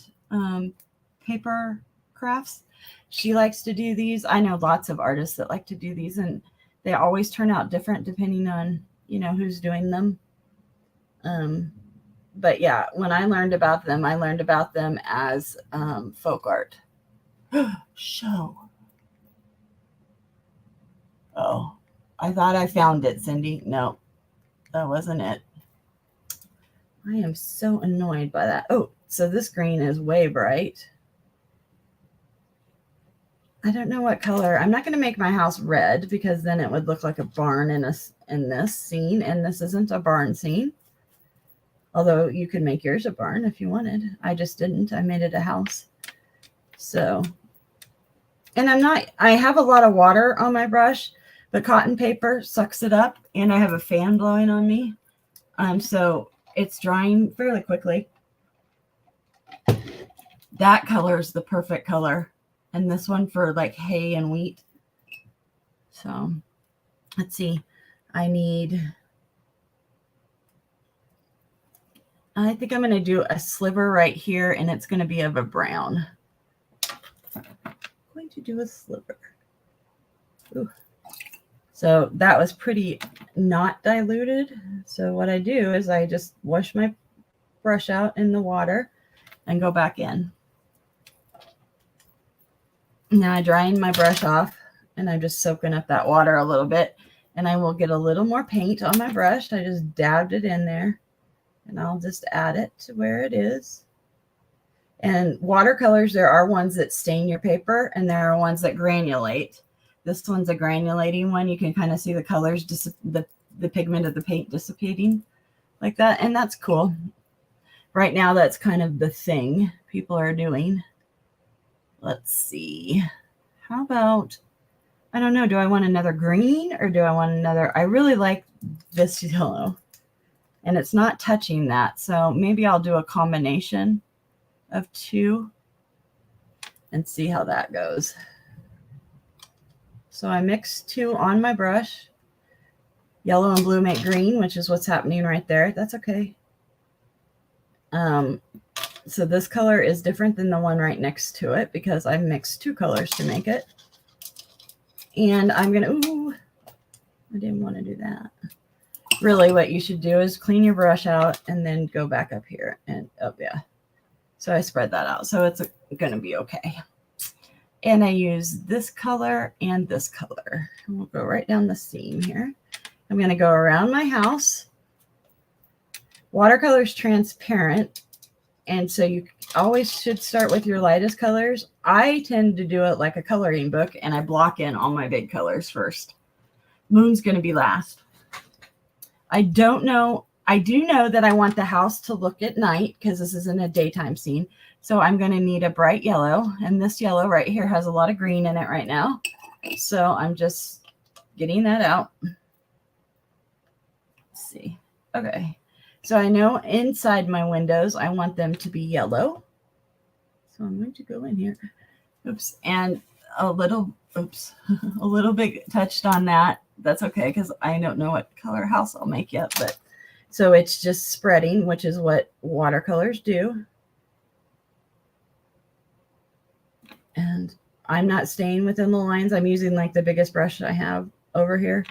Speaker 1: paper crafts. She likes to do these. I know lots of artists that like to do these, and they always turn out different depending on, who's doing them. But yeah, when I learned about them as folk art. Show. Oh, I thought I found it, Cindy. No, that wasn't it. I am so annoyed by that. Oh, so this green is way bright. I don't know what color. I'm not going to make my house red because then it would look like a barn in this scene, and this isn't a barn scene. Although you could make yours a barn if you wanted. I just didn't. I made it a house. So And I have a lot of water on my brush, but cotton paper sucks it up, and I have a fan blowing on me. So it's drying fairly quickly. That color is the perfect color. And this one for like hay and wheat. So let's see. I think I'm going to do a sliver right here, and it's going to be of a brown. I'm going to do a sliver. Ooh. So that was pretty not diluted. So what I do is I just wash my brush out in the water and go back in. Now I drying my brush off, and I'm just soaking up that water a little bit, and I will get a little more paint on my brush. I just dabbed it in there, and I'll just add it to where it is. And watercolors, there are ones that stain your paper, and there are ones that granulate. This one's a granulating one. You can kind of see the colors, the pigment of the paint dissipating like that. And that's cool. Right now, that's kind of the thing people are doing. Let's see. How about, I don't know, do I want another green or do I want another? I really like this yellow, and it's not touching that. So maybe I'll do a combination of two and see how that goes. So I mixed two on my brush. Yellow and blue make green, which is what's happening right there. That's okay. So this color is different than the one right next to it because I mixed two colors to make it. And I'm going to, ooh, I didn't want to do that. Really what you should do is clean your brush out and then go back up here. And, oh yeah. So I spread that out. So it's going to be okay. And I use this color and this color. And we'll go right down the seam here. I'm going to go around my house. Watercolor is transparent, and so you always should start with your lightest colors. I tend to do it like a coloring book, and I block in all my big colors first. Moon's going to be last. I don't know. I do know that I want the house to look at night because this isn't a daytime scene. So I'm going to need a bright yellow, and this yellow right here has a lot of green in it right now. So I'm just getting that out. Let's see. Okay. So I know inside my windows, I want them to be yellow. So I'm going to go in here. Oops. And a little bit touched on that. That's okay because I don't know what color house I'll make yet. But so it's just spreading, which is what watercolors do. And I'm not staying within the lines. I'm using like the biggest brush I have over here,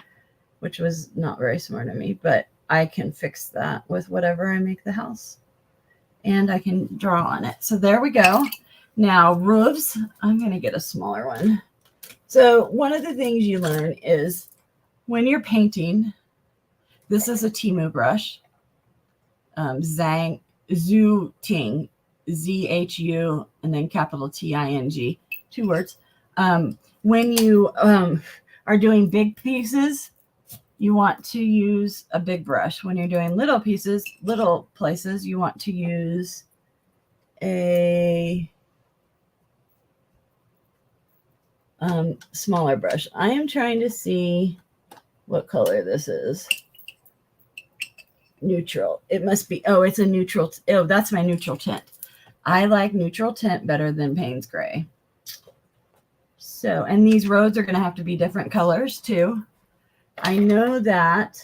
Speaker 1: which was not very smart of me, but I can fix that with whatever I make the house. And I can draw on it. So there we go. Now roofs, I'm going to get a smaller one. So one of the things you learn is when you're painting, this is a Temu brush, Zhu Ting, Z-H-U, and then capital T-I-N-G, 2 words. When you are doing big pieces, you want to use a big brush. When you're doing little pieces, little places, you want to use a smaller brush. I am trying to see what color this is. Neutral. It must be, oh, it's a neutral. Oh, that's my neutral tint. I like neutral tint better than Payne's Gray. So, and these roads are going to have to be different colors too. I know that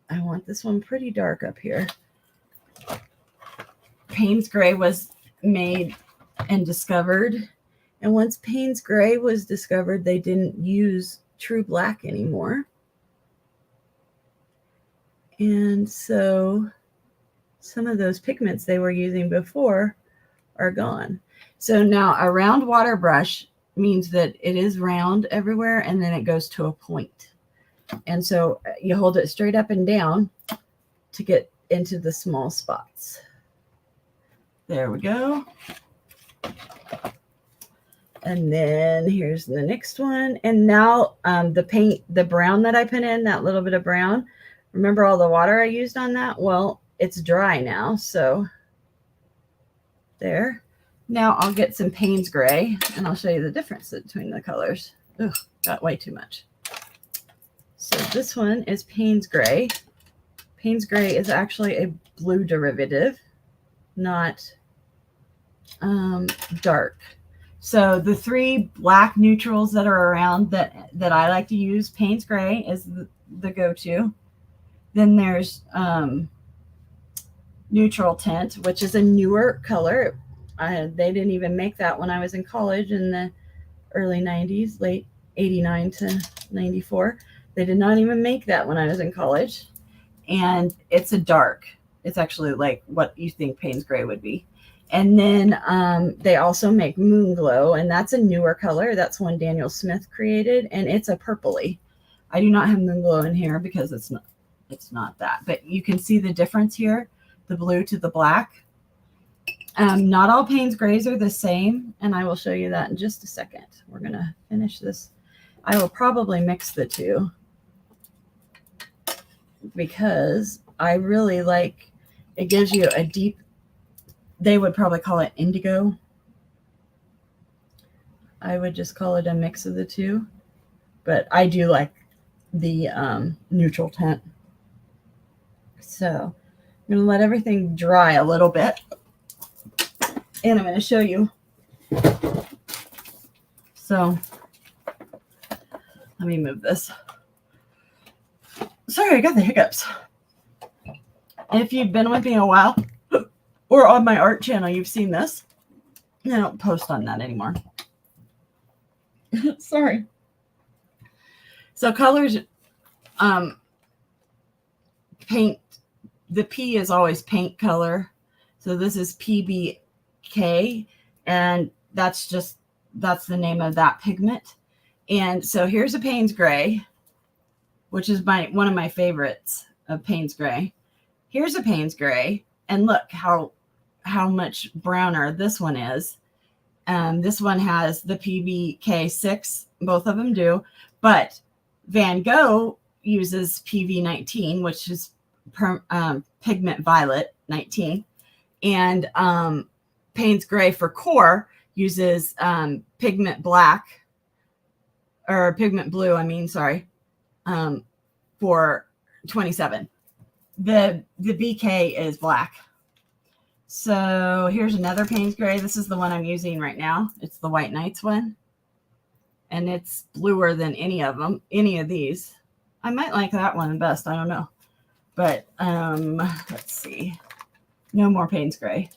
Speaker 1: I want this one pretty dark up here. Payne's Gray was made and discovered. And once Payne's Gray was discovered, they didn't use true black anymore. And so some of those pigments they were using before are gone. So now a round water brush means that it is round everywhere and then it goes to a point. And so you hold it straight up and down to get into the small spots. There we go. And then here's the next one. And now the paint, the brown that I put in, that little bit of brown, remember all the water I used on that? Well, it's dry now. So there. Now I'll get some Payne's Gray and I'll show you the difference between the colors. Ugh, got way too much. So this one is Payne's Gray. Payne's Gray is actually a blue derivative, not dark. So the three black neutrals that are around that I like to use, Payne's Gray is the go-to. Then there's Neutral Tint, which is a newer color. They didn't even make that when I was in college in the early 90s, late 89 to 94. They did not even make that when I was in college. And it's a dark. It's actually like what you think Payne's Gray would be. And then they also make Moon Glow, and that's a newer color. That's one Daniel Smith created, and it's a purpley. I do not have Moon Glow in here because it's not that. But you can see the difference here, the blue to the black. Not all Payne's Grays are the same, and I will show you that in just a second. We're going to finish this. I will probably mix the two because I really like, it gives you a deep, they would probably call it indigo. I would just call it a mix of the two, but I do like the neutral tint. So I'm going to let everything dry a little bit, and I'm going to show you. So let me move this. Sorry, I got the hiccups. If you've been with me a while or on my art channel, you've seen this. I don't post on that anymore. Sorry. So colors, paint, the P is always paint color. So this is PBK, and that's the name of that pigment. And so here's a Payne's Gray, which is one of my favorites of Payne's Gray. Here's a Payne's Gray, and look how much browner this one is. This one has the PBK6, both of them do, but Van Gogh uses PV19, which is pigment violet 19, and Payne's Gray for core uses pigment black, or pigment blue, for 27. The BK is black. So here's another Payne's Gray. This is the one I'm using right now. It's the White Nights one. And it's bluer than any of these. I might like that one best. I don't know. But let's see. No more Payne's Gray.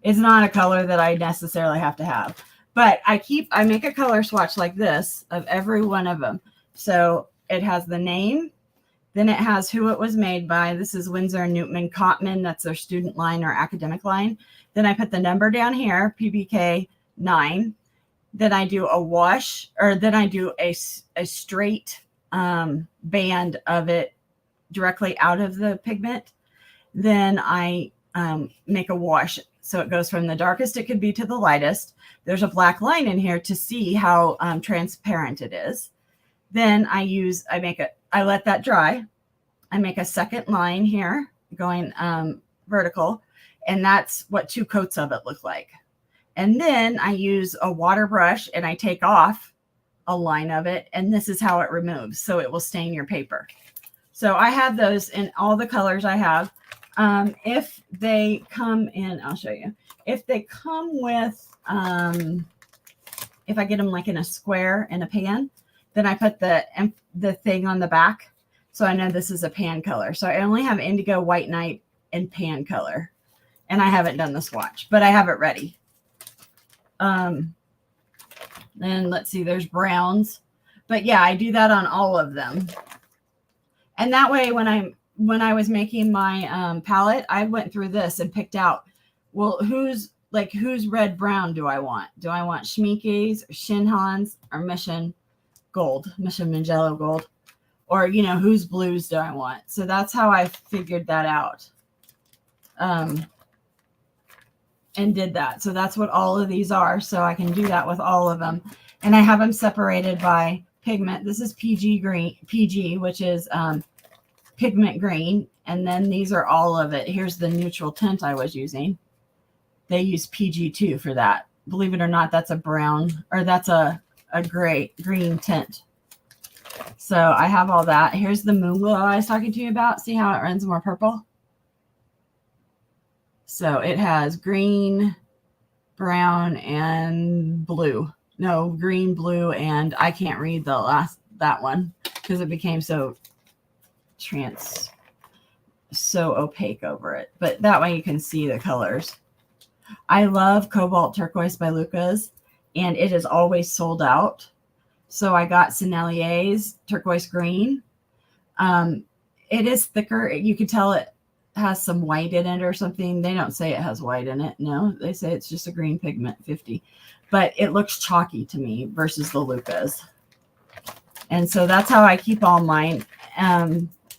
Speaker 1: It's not a color that I necessarily have to have. But I make a color swatch like this of every one of them. So it has the name. Then it has who it was made by. This is Winsor & Newton Cotman. That's their student line or academic line. Then I put the number down here, PBK 9. Then I do a wash, or then I do a straight band of it directly out of the pigment. Then I make a wash. So it goes from the darkest it could be to the lightest. There's a black line in here to see how transparent it is. Then I let that dry. I make a second line here going vertical, and that's what 2 coats of it look like. And then I use a water brush and I take off a line of it, and this is how it removes. So it will stain your paper. So I have those in all the colors I have. If they come in, I'll show you. If they come with, if I get them like in a square in a pan, then I put the thing on the back. So I know this is a pan color. So I only have indigo, white night, and pan color. And I haven't done the swatch, but I have it ready. Then let's see, there's browns. But yeah, I do that on all of them. And that way when I was making my palette, I went through this and picked out, well, whose red brown do I want? Do I want Schmincke's, or Shinhan's, or Mission Mangello Gold? Or, whose blues do I want? So that's how I figured that out. And did that. So that's what all of these are. So I can do that with all of them. And I have them separated by pigment. This is PG, which is pigment green. And then these are all of it. Here's the neutral tint I was using. They use PG2 for that. believe it or not, that's a brown, or that's a green tint. So I have all that. Here's the Moon Glow I was talking to you about. See how it runs more purple? So it has green, brown, and blue. No, green, blue, and I can't read that one because it became so opaque over it. But that way you can see the colors. I love Cobalt Turquoise by Lucas, and it is always sold out. So I got Sennelier's Turquoise Green. It is thicker. You can tell it has some white in it or something. They don't say it has white in it. No, they say it's just a green pigment 50. But it looks chalky to me versus the Lucas. And so that's how I keep all mine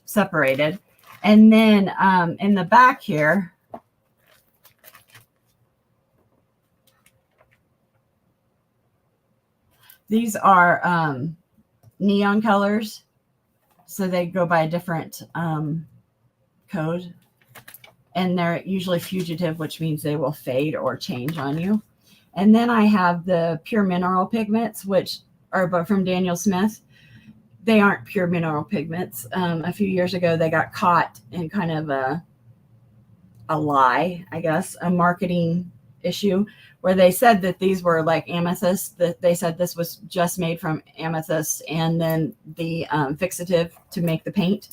Speaker 1: separated. And then in the back here, these are neon colors. So they go by a different code. And they're usually fugitive, which means they will fade or change on you. And then I have the pure mineral pigments, which are from Daniel Smith. They aren't pure mineral pigments. A few years ago, they got caught in kind of a lie, I guess, a marketing issue where they said that these were like amethyst, that they said this was just made from amethyst and then the fixative to make the paint.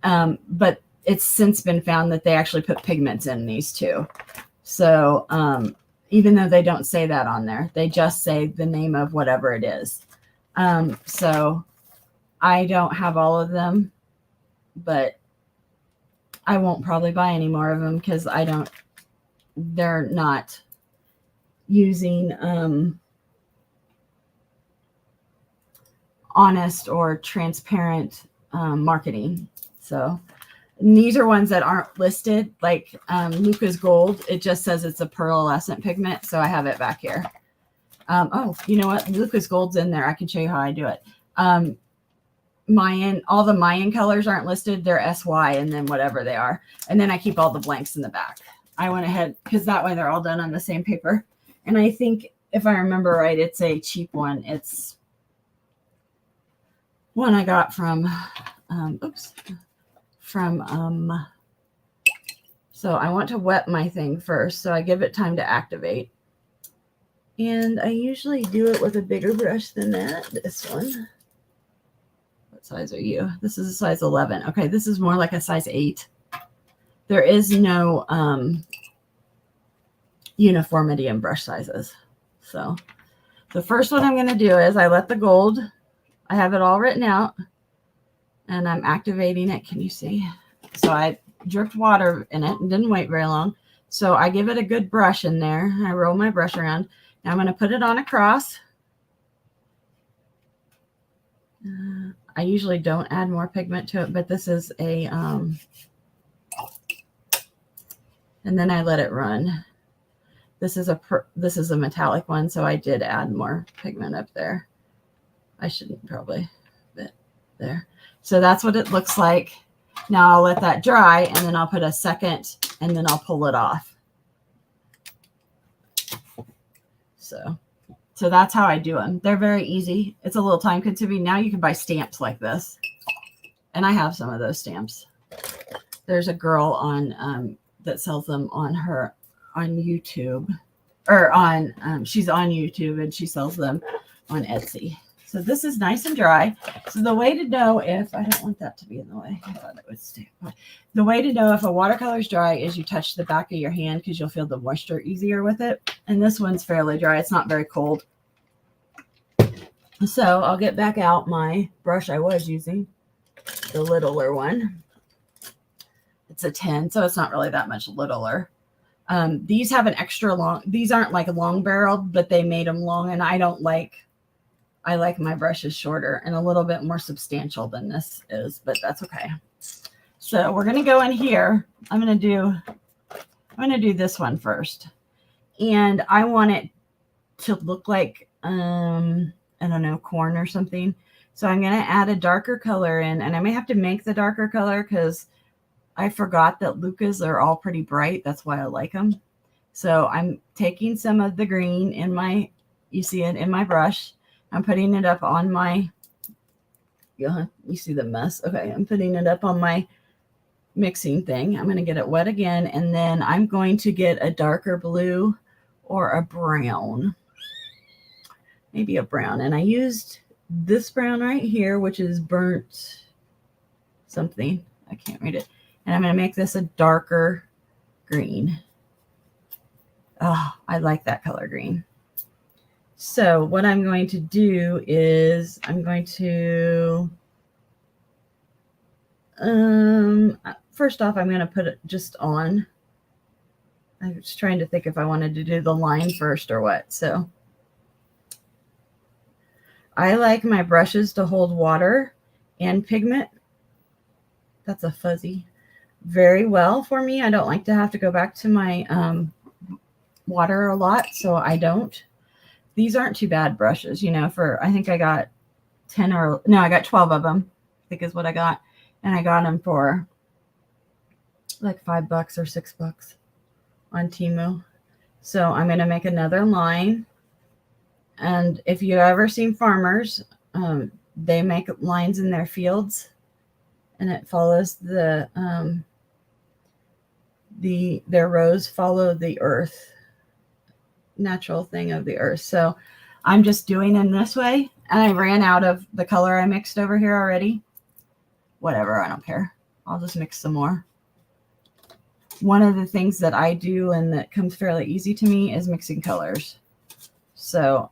Speaker 1: But it's since been found that they actually put pigments in these too. So even though they don't say that on there, they just say the name of whatever it is. So I don't have all of them, but I won't probably buy any more of them because they're not using honest or transparent marketing. So and these are ones that aren't listed, like Lucas Gold. It just says it's a pearlescent pigment, so I have it back here. Oh, you know what? Lucas Gold's in there. I can show you how I do it. Mayan, all the Mayan colors aren't listed. They're SY and then whatever they are. And then I keep all the blanks in the back. I went ahead because that way they're all done on the same paper. And I think if I remember right, it's a cheap one. It's one I got from, so I want to wet my thing first. So I give it time to activate. And I usually do it with a bigger brush than that. This one. What size are you? This is a size 11. Okay, this is more like a size 8. There is no uniformity in brush sizes. So the first one I'm going to do is I let the gold, I have it all written out, and I'm activating it. Can you see? So I dripped water in it and didn't wait very long. So I give it a good brush in there. I roll my brush around. Now I'm going to put it on a cross. I usually don't add more pigment to it, but this is a, and then I let it run. This is a metallic one, so I did add more pigment up there. I shouldn't probably, but there. So that's what it looks like. Now I'll let that dry, and then I'll put a second, and then I'll pull it off. So that's how I do them. They're very easy. It's a little time consuming. Now you can buy stamps like this. And I have some of those stamps. There's a girl on that sells them on YouTube, or on she's on YouTube and she sells them on Etsy. So this is nice and dry. So the way to know if I don't want that to be in the way, I thought it would stay. The way to know if a watercolor is dry is you touch the back of your hand because you'll feel the moisture easier with it. And this one's fairly dry. It's not very cold. So I'll get back out my brush I was using, the littler one. It's a 10, so it's not really that much littler. These have an extra long, these aren't like long barreled, but they made them long, and I like my brushes shorter and a little bit more substantial than this is, but that's okay. So we're going to go in here. I'm going to do this one first. And I want it to look like, I don't know, corn or something. So I'm going to add a darker color in, and I may have to make the darker color because I forgot that Lucas are all pretty bright. That's why I like them. So I'm taking some of the green in my, you see it in my brush. I'm putting it up on my, you see the mess. Okay, I'm putting it up on my mixing thing. I'm going to get it wet again, and then I'm going to get a darker blue or a brown, maybe a brown. And I used this brown right here, which is burnt something. I can't read it. And I'm going to make this a darker green. Oh, I like that color green. So what I'm going to do is I'm going to, first off, I'm going to put it just on. I was trying to think if I wanted to do the line first or what. So I like my brushes to hold water and pigment. That's a fuzzy. Very well for me. I don't like to have to go back to my water a lot, so I don't. These aren't too bad brushes, you know, for, I think I got 10 or, no, I got 12 of them, I think is what I got. And I got them for like $5 or $6 on Temu. So I'm going to make another line. And if you ever seen farmers, they make lines in their fields, and it follows their rows follow the earth, natural thing of the earth. So I'm just doing in this way, and I ran out of the color I mixed over here already. Whatever, I don't care. I'll just mix some more. One of the things that I do and that comes fairly easy to me is mixing colors. So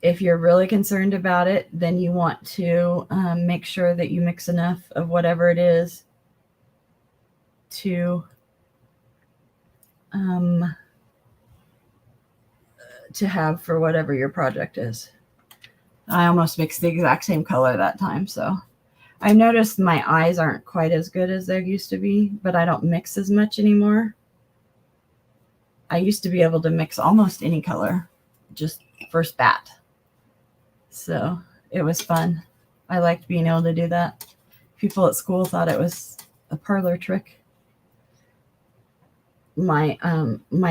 Speaker 1: if you're really concerned about it, then you want to make sure that you mix enough of whatever it is to have for whatever your project is. I almost mixed the exact same color that time. So I noticed my eyes aren't quite as good as they used to be, but I don't mix as much anymore. I used to be able to mix almost any color, just first bat. So it was fun. I liked being able to do that. People at school thought it was a parlor trick. My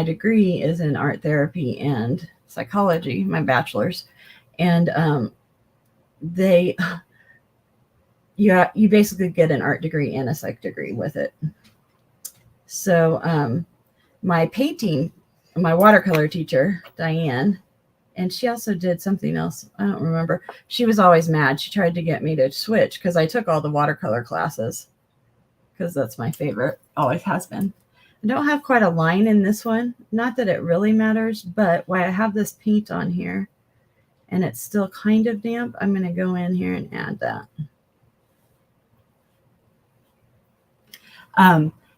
Speaker 1: degree is in art therapy and psychology, my bachelor's, and you basically get an art degree and a psych degree with it. So my watercolor teacher, Diane, and she also did something else. I don't remember. She was always mad. She tried to get me to switch because I took all the watercolor classes because that's my favorite. Always has been. I don't have quite a line in this one. Not that it really matters, but while I have this paint on here and it's still kind of damp, I'm going to go in here and add that.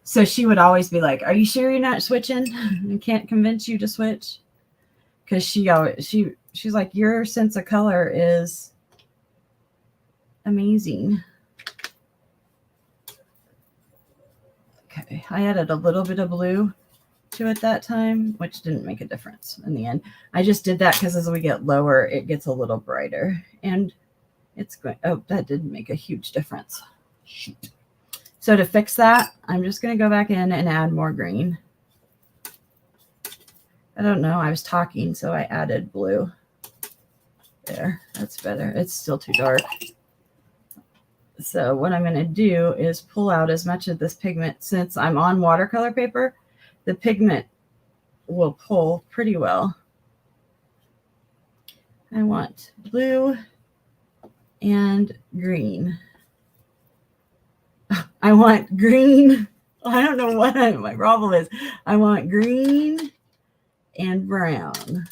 Speaker 1: So she would always be like, "Are you sure you're not switching? I can't convince you to switch." Because she's like, "Your sense of color is amazing." Okay, I added a little bit of blue to it that time, which didn't make a difference in the end. I just did that because as we get lower, it gets a little brighter. And it's going, oh, that didn't make a huge difference. Shoot. So to fix that, I'm just going to go back in and add more green. I don't know. I was talking, so I added blue. There, that's better. It's still too dark. So what I'm going to do is pull out as much of this pigment. Since I'm on watercolor paper, the pigment will pull pretty well. I want blue and green. I want green. I don't know what my problem is. I want green and brown.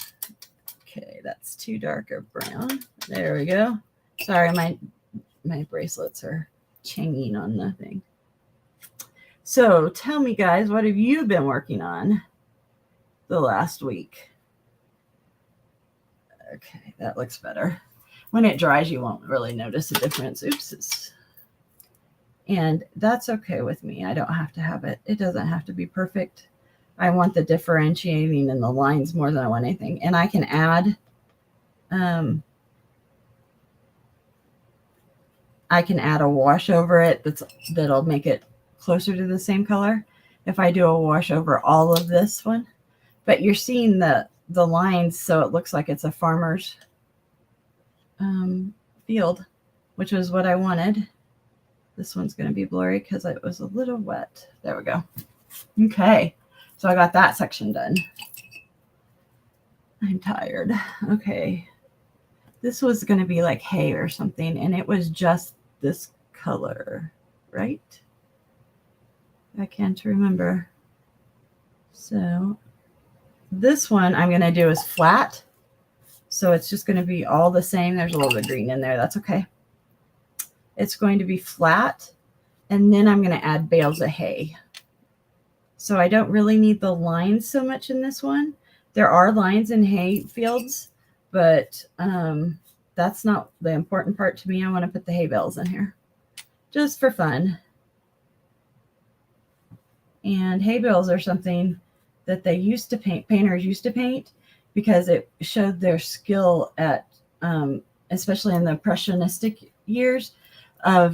Speaker 1: Okay, that's too dark of brown. There we go. Sorry, my bracelets are changing on nothing. So tell me, guys, what have you been working on the last week? Okay, that looks better. When it dries, you won't really notice a difference. Oops. And that's okay with me. I don't have to have it. It doesn't have to be perfect. I want the differentiating in the lines more than I want anything. And I can add, a wash over it that'll make it closer to the same color. if I do a wash over all of this one. But you're seeing the lines, so it looks like it's a farmer's field, which was what I wanted. This one's going to be blurry because it was a little wet. There we go. Okay, so I got that section done. I'm tired. Okay, this was going to be like hay or something, and it was just this color, right? I can't remember. So this one I'm going to do is flat. So it's just going to be all the same. There's a little bit of green in there. That's okay. It's going to be flat. And then I'm going to add bales of hay. So I don't really need the lines so much in this one. There are lines in hay fields, but that's not the important part to me. I want to put the hay bales in here just for fun. And hay bales are something that they used to paint, painters used to paint, because it showed their skill at, especially in the Impressionistic years, of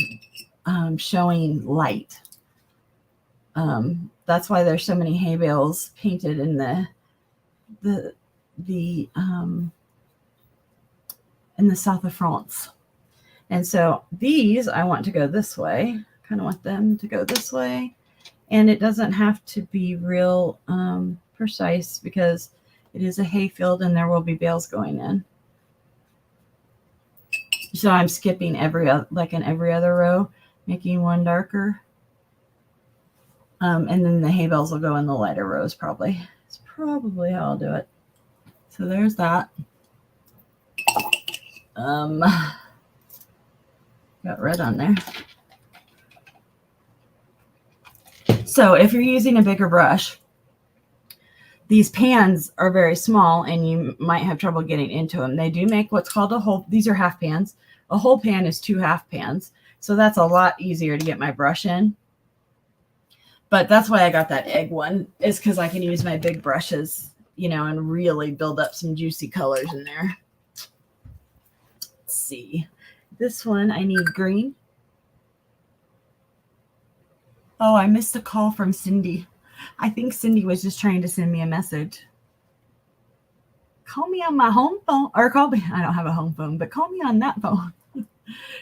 Speaker 1: showing light. That's why there's so many hay bales painted in the south of France. And so these I want to go this way. Kind of want them to go this way. And it doesn't have to be real precise because it is a hay field and there will be bales going in. So I'm skipping every other row, making one darker. And then the hay bales will go in the lighter rows probably. It's probably how I'll do it. So there's that. Got red on there. So if you're using a bigger brush, these pans are very small and you might have trouble getting into them. They do make what's called a whole, these are half pans. A whole pan is 2 half pans. So that's a lot easier to get my brush in. But that's why I got that egg one, is because I can use my big brushes, you know, and really build up some juicy colors in there. Let's see. This one, I need green. Oh, I missed a call from Cindy. I think Cindy was just trying to send me a message. Call me on my home phone, or call me, I don't have a home phone, but call me on that phone.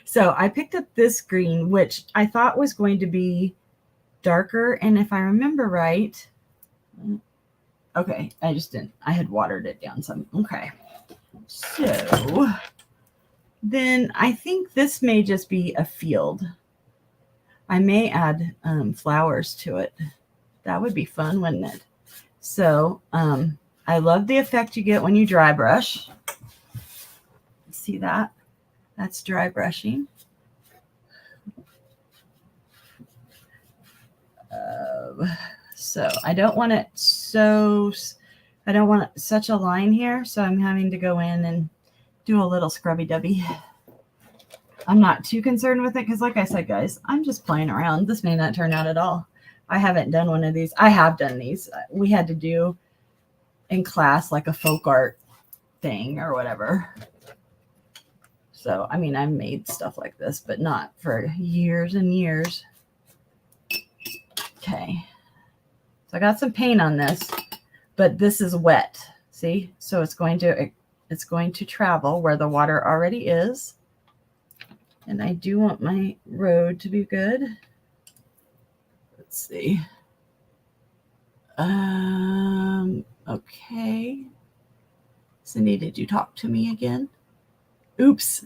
Speaker 1: So I picked up this green, which I thought was going to be darker. And if I remember right, okay, I just didn't, I had watered it down some. Okay. So then I think this may just be a field. I may add flowers to it. That would be fun, wouldn't it? So I love the effect you get when you dry brush. See that? That's dry brushing. So I don't want it I don't want such a line here. So I'm having to go in and do a little scrubby dubby. I'm not too concerned with it because, like I said, guys, I'm just playing around. This may not turn out at all. I haven't done one of these. I have done these. We had to do in class like a folk art thing or whatever. So, I mean, I made stuff like this, but not for years and years. Okay. So I got some paint on this, but this is wet. See? So it's going to travel where the water already is. And I do want my road to be good. Let's see. Okay. Cindy, did you talk to me again? Oops.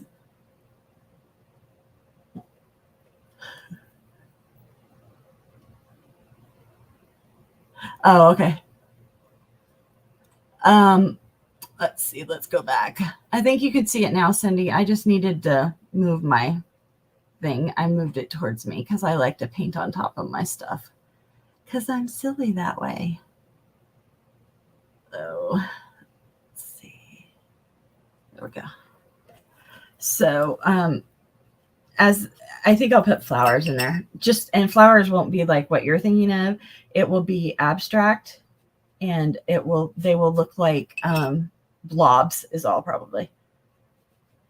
Speaker 1: Oh, okay. Let's see. Let's go back. I think you could see it now, Cindy. I just needed to move my thing. I moved it towards me because I like to paint on top of my stuff because I'm silly that way. So let's see. There we go. So as I think I'll put flowers in there, and flowers won't be like what you're thinking of. It will be abstract, and they will look like blobs is all probably.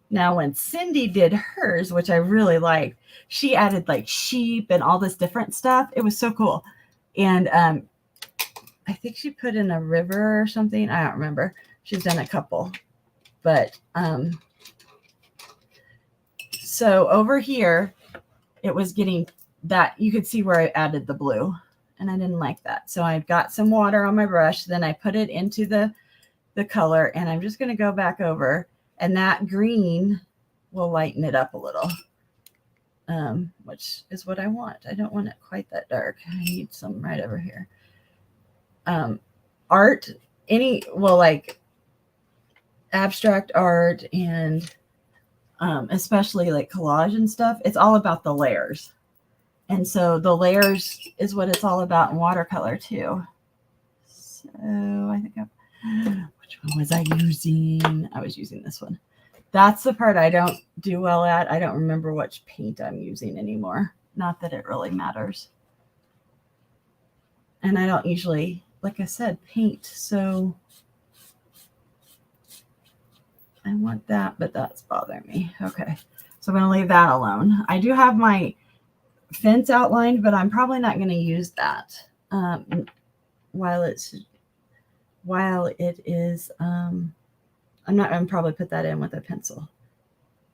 Speaker 1: Now, when Cindy did hers, which I really liked, she added like sheep and all this different stuff. It was so cool. And I think she put in a river or something. I don't remember. She's done a couple. But so over here, it was getting that you could see where I added the blue, and I didn't like that. So I got some water on my brush. Then I put it into the color, and I'm just going to go back over, and that green will lighten it up a little, which is what I want. I don't want it quite that dark. I need some right over here. Art, like abstract art and especially like collage and stuff, it's all about the layers. And so the layers is what it's all about in watercolor too. So I think which one was I using? I was using this one. That's the part I don't do well at. I don't remember which paint I'm using anymore. Not that it really matters. And I don't usually, like I said, paint. So I want that, but that's bothering me. Okay. So I'm going to leave that alone. I do have my fence outlined, but I'm probably not going to use that while it is, I'm not going to probably put that in with a pencil.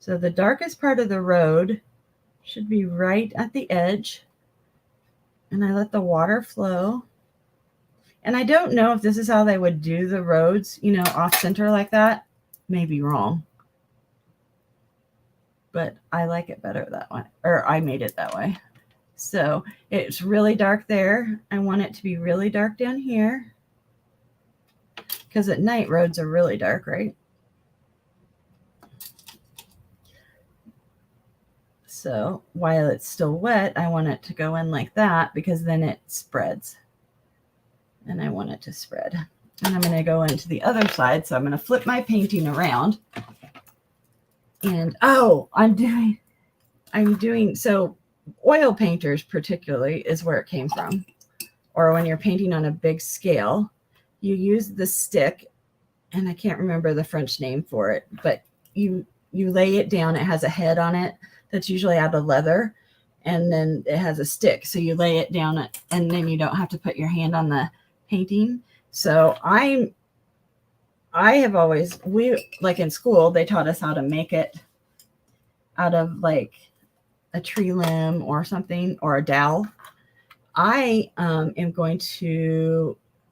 Speaker 1: So the darkest part of the road should be right at the edge. And I let the water flow. And I don't know if this is how they would do the roads, off center like that. May be wrong. But I like it better that way. Or I made it that way. So it's really dark there. I want it to be really dark down here. Because at night, roads are really dark, right? So while it's still wet, I want it to go in like that because then it spreads. And I want it to spread. And I'm going to go into the other side. So I'm going to flip my painting around. And, I'm doing, so oil painters particularly is where it came from. Or when you're painting on a big scale, you use the stick, and I can't remember the French name for it, but you lay it down. It has a head on it that's usually out of leather, and then it has a stick. So you lay it down, and then you don't have to put your hand on the painting. So I have always, like in school, they taught us how to make it out of like a tree limb or something, or a dowel. I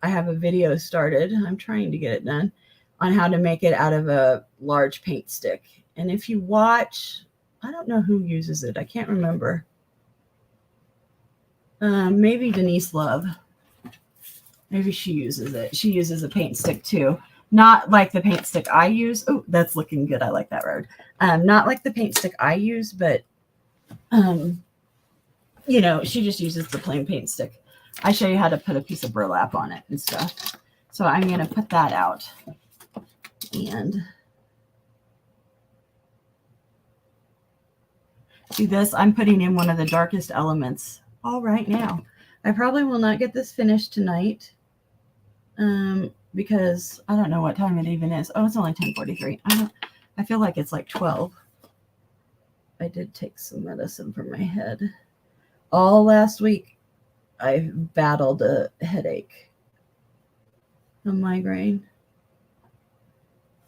Speaker 1: have a video started. I'm trying to get it done on how to make it out of a large paint stick. And if you watch, I don't know who uses it. I can't remember. Maybe Denise Love. Maybe she uses it. She uses a paint stick too. Not like the paint stick I use. Oh, that's looking good. I like that road. Not like the paint stick I use, but, she just uses the plain paint stick. I show you how to put a piece of burlap on it and stuff. So I'm going to put that out. And see this? I'm putting in one of the darkest elements all right now. I probably will not get this finished tonight. Because I don't know what time it even is. Oh, it's only 10:43. I feel like it's like 12. I did take some medicine for my head. All last week, I battled a headache, a migraine,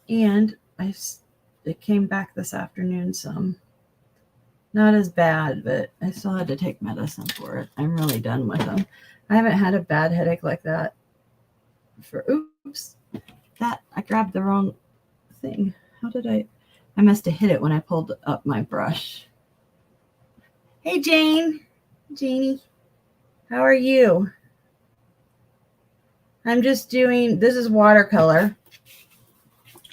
Speaker 1: and it came back this afternoon some. Not as bad, but I still had to take medicine for it. I'm really done with them. I haven't had a bad headache like that oops, that I grabbed the wrong thing. How did I must have hit it when I pulled up my brush. Hey, Janie, how are you? I'm just doing, this is watercolor,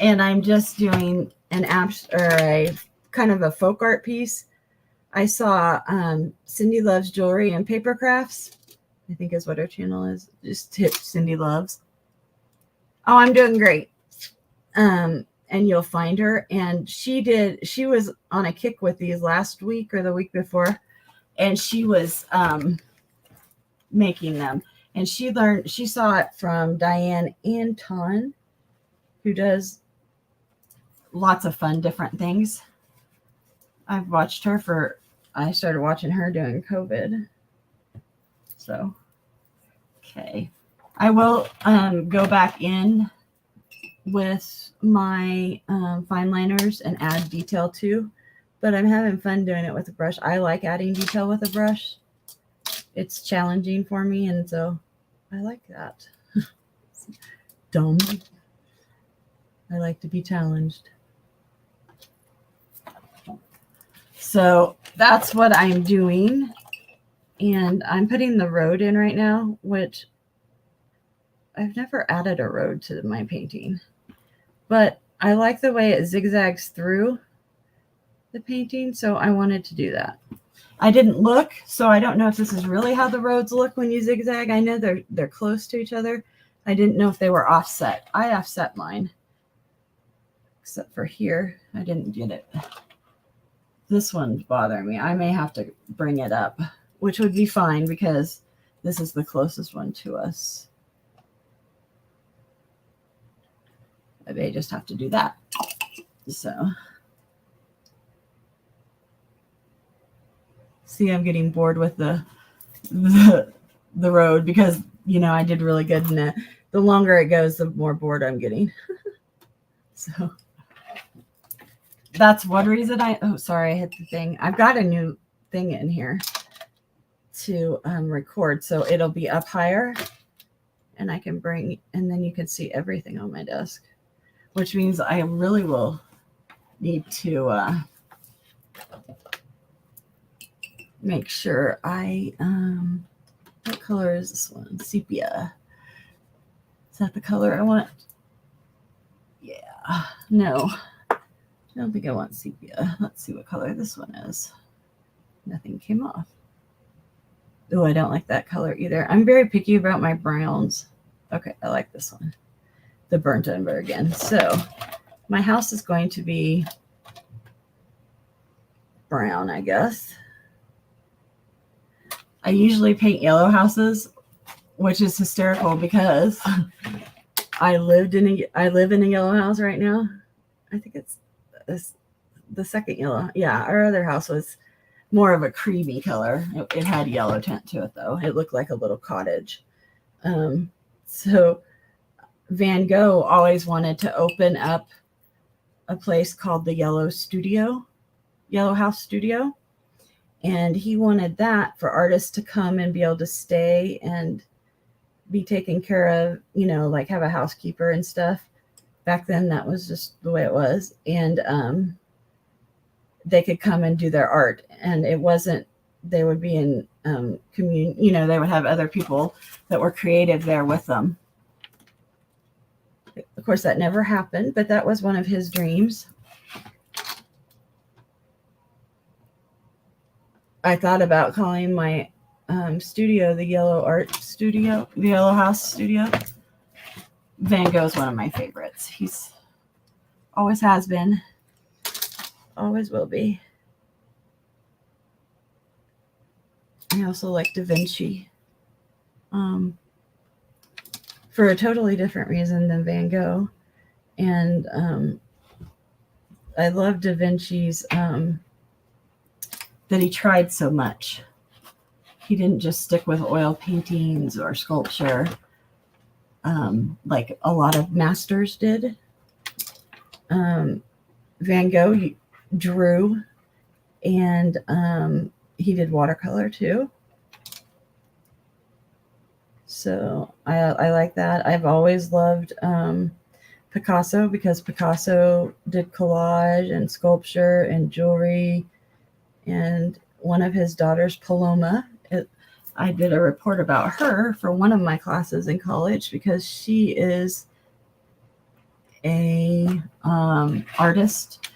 Speaker 1: and I'm just doing a kind of a folk art piece. I saw Cindy Loves Jewelry and Paper Crafts, I think is what her channel is. Just hit Cindy Loves. Oh, I'm doing great. And you'll find her. And she was on a kick with these last week or the week before, and she was making them. And she saw it from Diane Anton, who does lots of fun, different things. I've watched her I started watching her during COVID. So Okay. I will go back in with my fine liners and add detail too, but I'm having fun doing it with a brush. I like adding detail with a brush. It's challenging for me, and so I like that. Dumb. I like to be challenged. So that's what I'm doing. And I'm putting the road in right now, which I've never added a road to my painting. But I like the way it zigzags through the painting, so I wanted to do that. I didn't look, so I don't know if this is really how the roads look when you zigzag. I know they're close to each other. I didn't know if they were offset. I offset mine. Except for here, I didn't get it. This one's bothering me. I may have to bring it up, which would be fine because this is the closest one to us. I may just have to do that. So, see, I'm getting bored with the road because, you know, I did really good in it. The longer it goes, the more bored I'm getting. So that's one reason oh, sorry, I hit the thing. I've got a new thing in here to record, so it'll be up higher and I can bring, and then you can see everything on my desk, which means I really will need to make sure I, what color is this one? Sepia. Is that the color I want? Yeah, no, I don't think I want sepia. Let's see what color this one is. Nothing came off. Oh, I don't like that color either. I'm very picky about my browns. Okay, I like this one, the burnt umber again. So my house is going to be brown, I guess. I usually paint yellow houses, which is hysterical because I live in a yellow house right now. I think it's the second yellow. Yeah, our other house was more of a creamy color. It had yellow tint to it, though. It looked like a little cottage. So Van Gogh always wanted to open up a place called the Yellow House Studio. And he wanted that for artists to come and be able to stay and be taken care of, you know, like have a housekeeper and stuff. Back then, that was just the way it was. And they could come and do their art. And it wasn't, they would be in you know, they would have other people that were creative there with them. Of course, that never happened, but that was one of his dreams. I thought about calling my studio the Yellow Art Studio, the Yellow House Studio. Van Gogh's one of my favorites. He's always has been, always will be. I also like Da Vinci for a totally different reason than Van Gogh. And I love Da Vinci's that he tried so much. He didn't just stick with oil paintings or sculpture like a lot of masters did. Van Gogh drew, and he did watercolor too. So I like that. I've always loved Picasso because Picasso did collage and sculpture and jewelry. And one of his daughters, Paloma, I did a report about her for one of my classes in college because she is a artist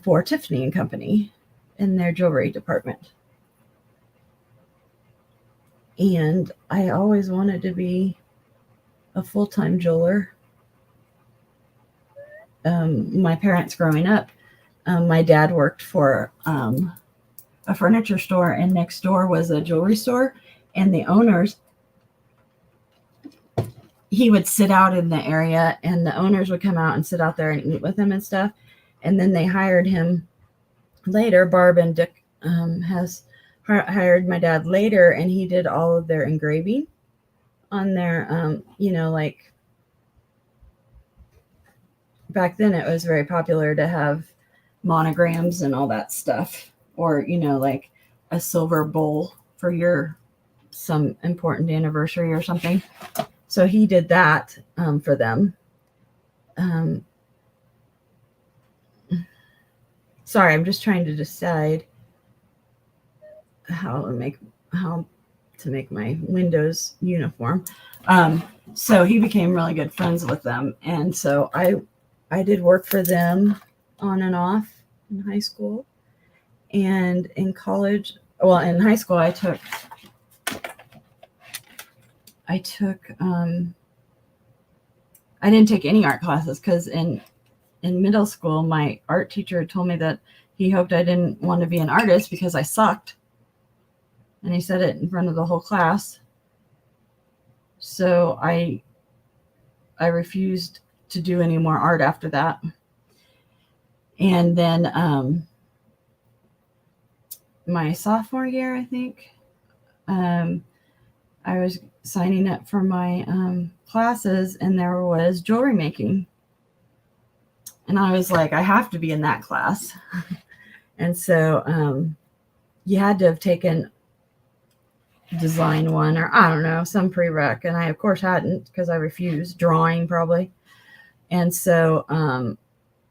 Speaker 1: for Tiffany and Company in their jewelry department. And I always wanted to be a full-time jeweler. My parents growing up, my dad worked for a furniture store, and next door was a jewelry store. And the owners, he would sit out in the area, and the owners would come out and sit out there and eat with him and stuff. And then they hired him later. Barb and Dick has hired my dad later, and he did all of their engraving. on their, like back then it was very popular to have monograms and all that stuff, or, like a silver bowl for your some important anniversary or something. So he did that for them. Um, sorry, I'm just trying to decide how to make my Windows uniform. So he became really good friends with them, and so I did work for them on and off in high school, and in college. Well, in high school, I took I didn't take any art classes because in middle school, my art teacher told me that he hoped I didn't want to be an artist because I sucked. And he said it in front of the whole class. So I refused to do any more art after that. And then my sophomore year, I think, I was signing up for my classes, and there was jewelry making. And I was like, I have to be in that class. And so you had to have taken design one, or I don't know, some prereq. And I, of course, hadn't because I refused. Drawing, probably. And so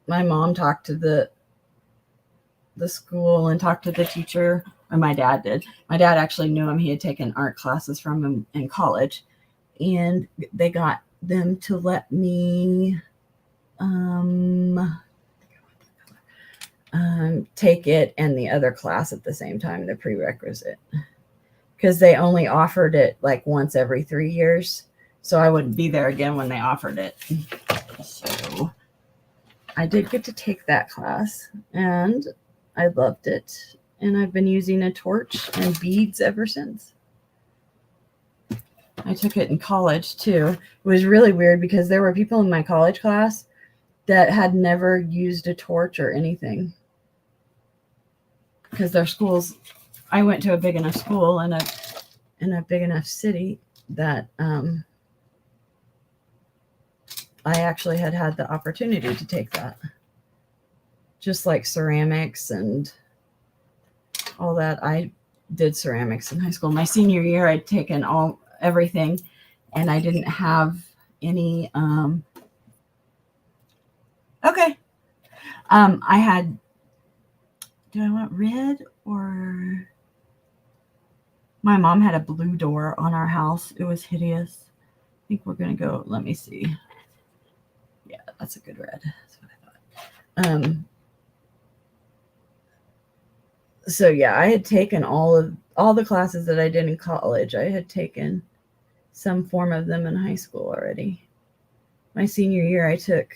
Speaker 1: my mom talked to the school and talked to the teacher, or my dad did. My dad actually knew him. He had taken art classes from him in college. And they got them to let me take it and the other class at the same time, the prerequisite, because they only offered it like once every 3 years. So I wouldn't be there again when they offered it. So I did get to take that class, and I loved it. And I've been using a torch and beads ever since. I took it in college too. It was really weird because there were people in my college class that had never used a torch or anything. Because their schools, I went to a big enough school in a big enough city that I actually had the opportunity to take that. Just like ceramics and all that. I did ceramics in high school. My senior year, I'd taken everything, and I didn't have any. Okay. I had. Do I want red or? My mom had a blue door on our house. It was hideous. I think we're gonna go. Let me see. Yeah, that's a good red. That's what I thought. So yeah, I had taken all the classes that I did in college. I had taken some form of them in high school already. My senior year, I took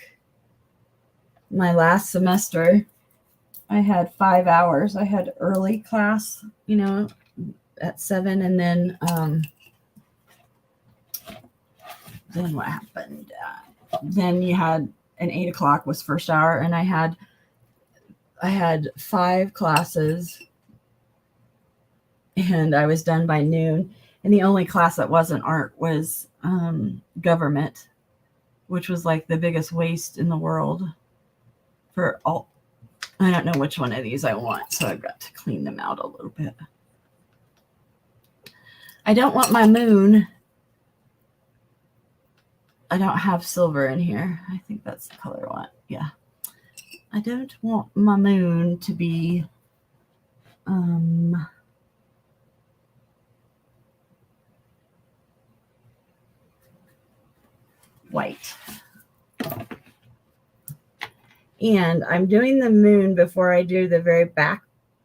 Speaker 1: my last semester. I had 5 hours. I had early class, at 7, and then what happened? Then you had an 8 o'clock was first hour, and I had 5 classes, and I was done by noon. And the only class that wasn't art was government, which was like the biggest waste in the world for all. I don't know which one of these I want, so I've got to clean them out a little bit. I don't want my moon. I don't have silver in here. I think that's the color I want. Yeah. I don't want my moon to be white. And I'm doing the moon before I do the very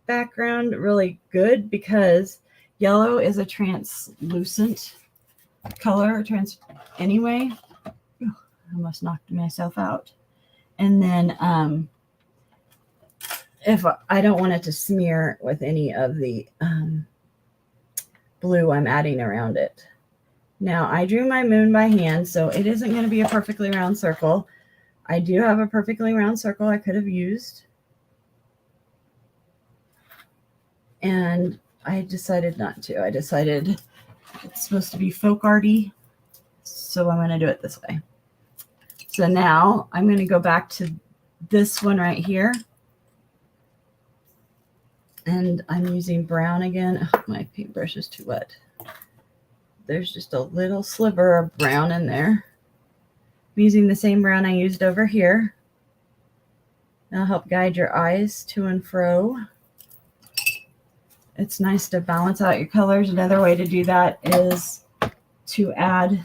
Speaker 1: background really good, because yellow is a translucent color anyway. I almost knocked myself out. And then if I don't want it to smear with any of the blue I'm adding around it. Now, I drew my moon by hand, so it isn't going to be a perfectly round circle. I do have a perfectly round circle I could have used. And I decided not to. I decided it's supposed to be folk arty, So I'm going to do it this way. So now I'm going to go back to this one right here. And I'm using brown again. Oh, my paintbrush is too wet. There's just a little sliver of brown in there. I'm using the same brown I used over here. That'll help guide your eyes to and fro. It's nice to balance out your colors. Another way to do that is to add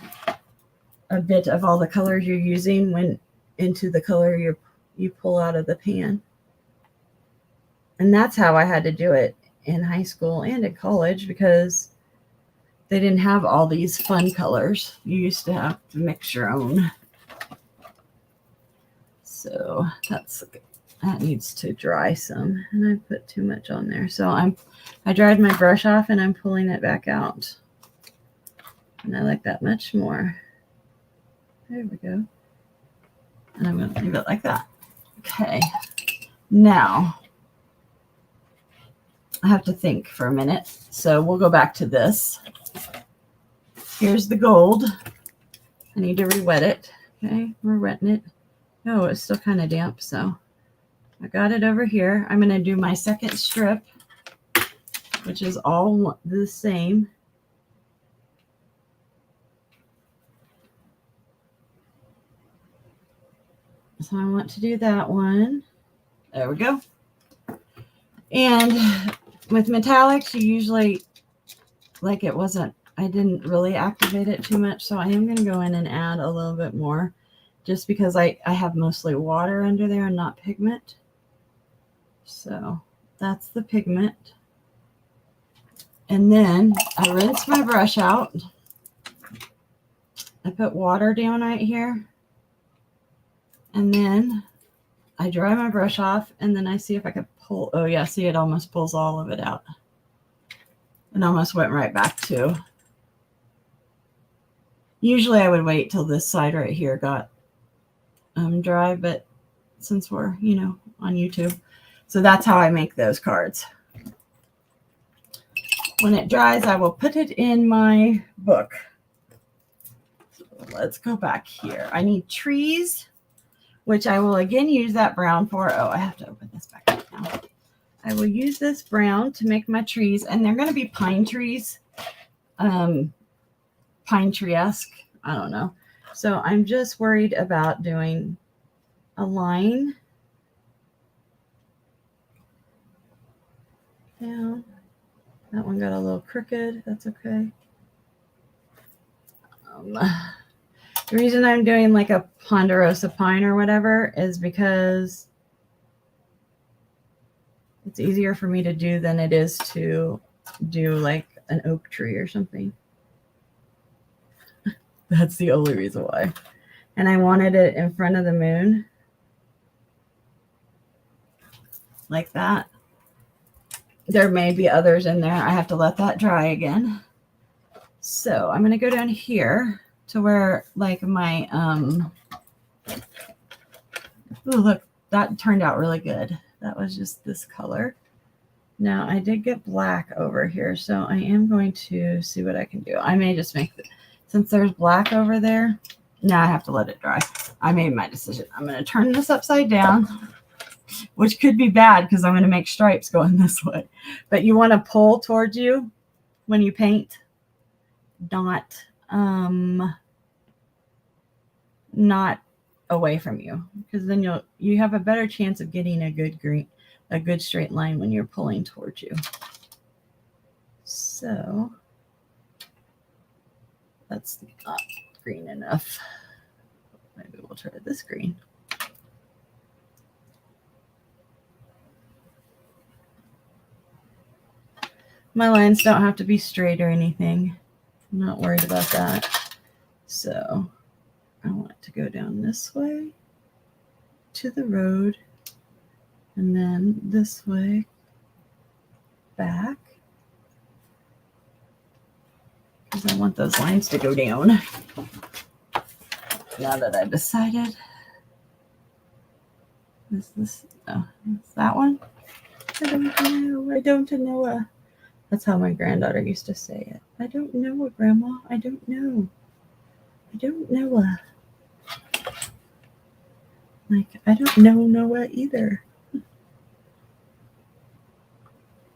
Speaker 1: a bit of all the colors you're using into the color you pull out of the pan. And that's how I had to do it in high school and in college, because they didn't have all these fun colors. You used to have to mix your own. So that needs to dry some, and I put too much on there. So I dried my brush off and I'm pulling it back out. And I like that much more. There we go. And I'm going to leave it like that. Okay. Now I have to think for a minute. So we'll go back to this. Here's the gold. I need to re-wet it. Okay, we're wetting it. Oh, it's still kind of damp, so I got it over here. I'm going to do my second strip, which is all the same. So I want to do that one. There we go. And with metallics, you usually, like I didn't really activate it too much. So I am going to go in and add a little bit more, just because I have mostly water under there and not pigment. So that's the pigment. And then I rinse my brush out. I put water down right here. And then I dry my brush off, and then I see if I can pull. Oh yeah, see, it almost pulls all of it out. And almost went right back to. Usually I would wait till this side right here got dry, but since we're, on YouTube. So that's how I make those cards. When it dries, I will put it in my book. So let's go back here. I need trees, which I will again use that brown for. Oh, I have to open this back up now. I will use this brown to make my trees, and they're going to be pine trees, pine tree-esque. I don't know. So I'm just worried about doing a line down. That one got a little crooked. That's okay. The reason I'm doing like a ponderosa pine or whatever is because it's easier for me to do than it is to do like an oak tree or something. That's the only reason why. And I wanted it in front of the moon. Like that. There may be others in there. I have to let that dry again. So I'm going to go down here to where like my, oh, look, that turned out really good. That was just this color. Now I did get black over here, so I am going to see what I can do. I may just make since there's black over there, now I have to let it dry. I made my decision. I'm going to turn this upside down, which could be bad because I'm going to make stripes going this way. But you want to pull towards you when you paint, not away from you, because then you have a better chance of getting a good straight line when you're pulling towards you. So that's not green enough. Maybe we'll try this green. My lines don't have to be straight or anything. I'm not worried about that. So I want to go down this way to the road, and then this way back, because I want those lines to go down. Now that I've decided, is that one? I don't know. That's how my granddaughter used to say it. I don't know, Grandma. I don't know. I don't know. I don't know Noah either.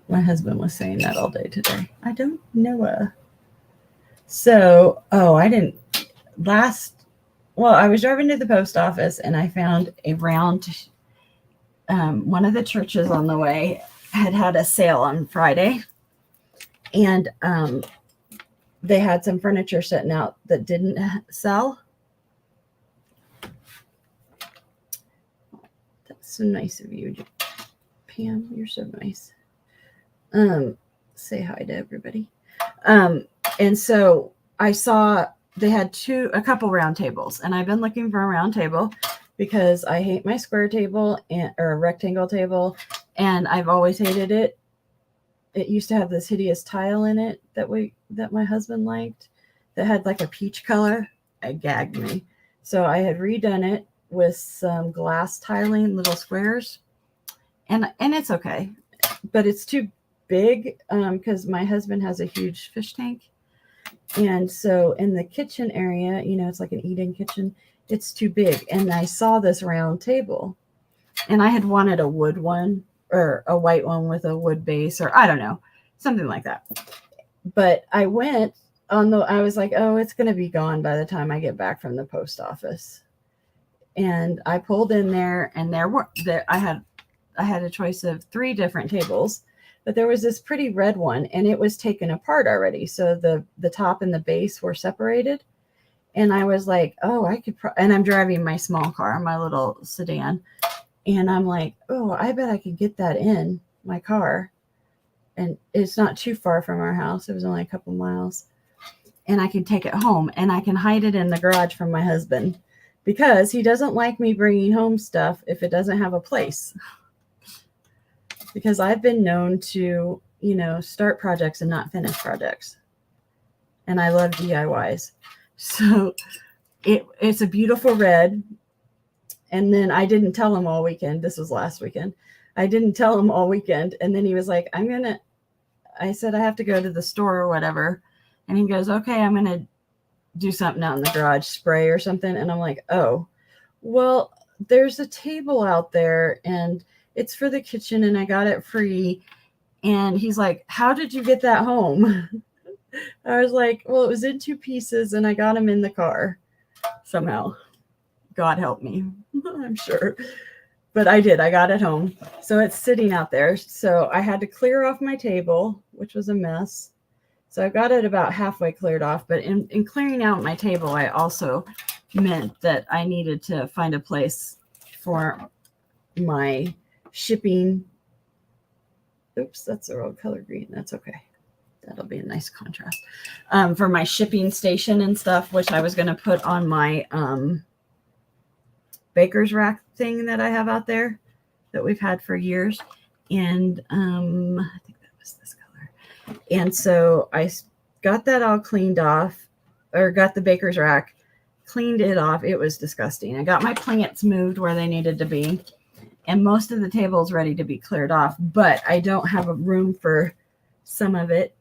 Speaker 1: My husband was saying that all day today. I don't know. So, I didn't I was driving to the post office and I found a round, one of the churches on the way had a sale on Friday. And they had some furniture sitting out that didn't sell. That's so nice of you, Pam. You're so nice. Say hi to everybody. And so I saw they had a couple round tables, and I've been looking for a round table because I hate my square table or a rectangle table, and I've always hated it. It used to have this hideous tile in it that my husband liked that had like a peach color. It gagged me. So I had redone it with some glass tiling, little squares, and it's okay, but it's too big because my husband has a huge fish tank. And so in the kitchen area, it's like an eat-in kitchen, it's too big. And I saw this round table and I had wanted a wood one or a white one with a wood base, or I don't know, something like that. But I was like, oh, it's going to be gone by the time I get back from the post office. And I pulled in there and I had a choice of 3 different tables. But there was this pretty red one, and it was taken apart already. So the top and the base were separated. And I was like, oh, I could, and I'm driving my small car, my little sedan. And I'm like, oh, I bet I could get that in my car. And it's not too far from our house. It was only a couple miles. And I can take it home, and I can hide it in the garage from my husband because he doesn't like me bringing home stuff if it doesn't have a place. Because I've been known to, start projects and not finish projects. And I love DIYs. So it's a beautiful red. And then I didn't tell him all weekend. This was last weekend. I didn't tell him all weekend. And then he was like, I said, I have to go to the store or whatever. And he goes, okay, I'm going to do something out in the garage, spray or something. And I'm like, oh, well, there's a table out there and it's for the kitchen and I got it free. And he's like, how did you get that home? I was like, well, it was in 2 pieces and I got him in the car somehow. God help me, I'm sure. But I did. I got it home. So it's sitting out there. So I had to clear off my table, which was a mess. So I got it about halfway cleared off. But in clearing out my table, I also meant that I needed to find a place for my shipping. Oops, that's the wrong color green. That's okay. That'll be a nice contrast. For my shipping station and stuff, which I was going to put on my baker's rack thing that I have out there that we've had for years. And I think that was this color. And so I got that all cleaned off, or got the baker's rack, cleaned it off. It was disgusting. I got my plants moved where they needed to be. And most of the table's ready to be cleared off, but I don't have a room for some of it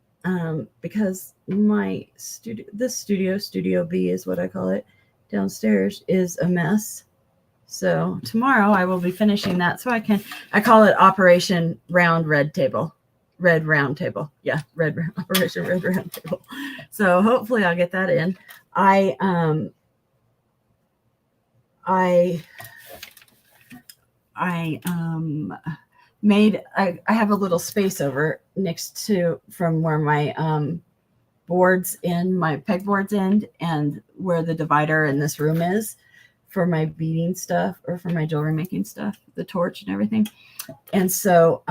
Speaker 1: because my Studio B is what I call it, downstairs is a mess. So tomorrow I will be finishing that. So I call it Operation Round Red Table. Red Round Table. Yeah, Operation Red Round Table. So hopefully I'll get that in. I have a little space over next to from where my boards end, my pegboards end, and where the divider in this room is for my beading stuff or for my jewelry making stuff, the torch and everything. And so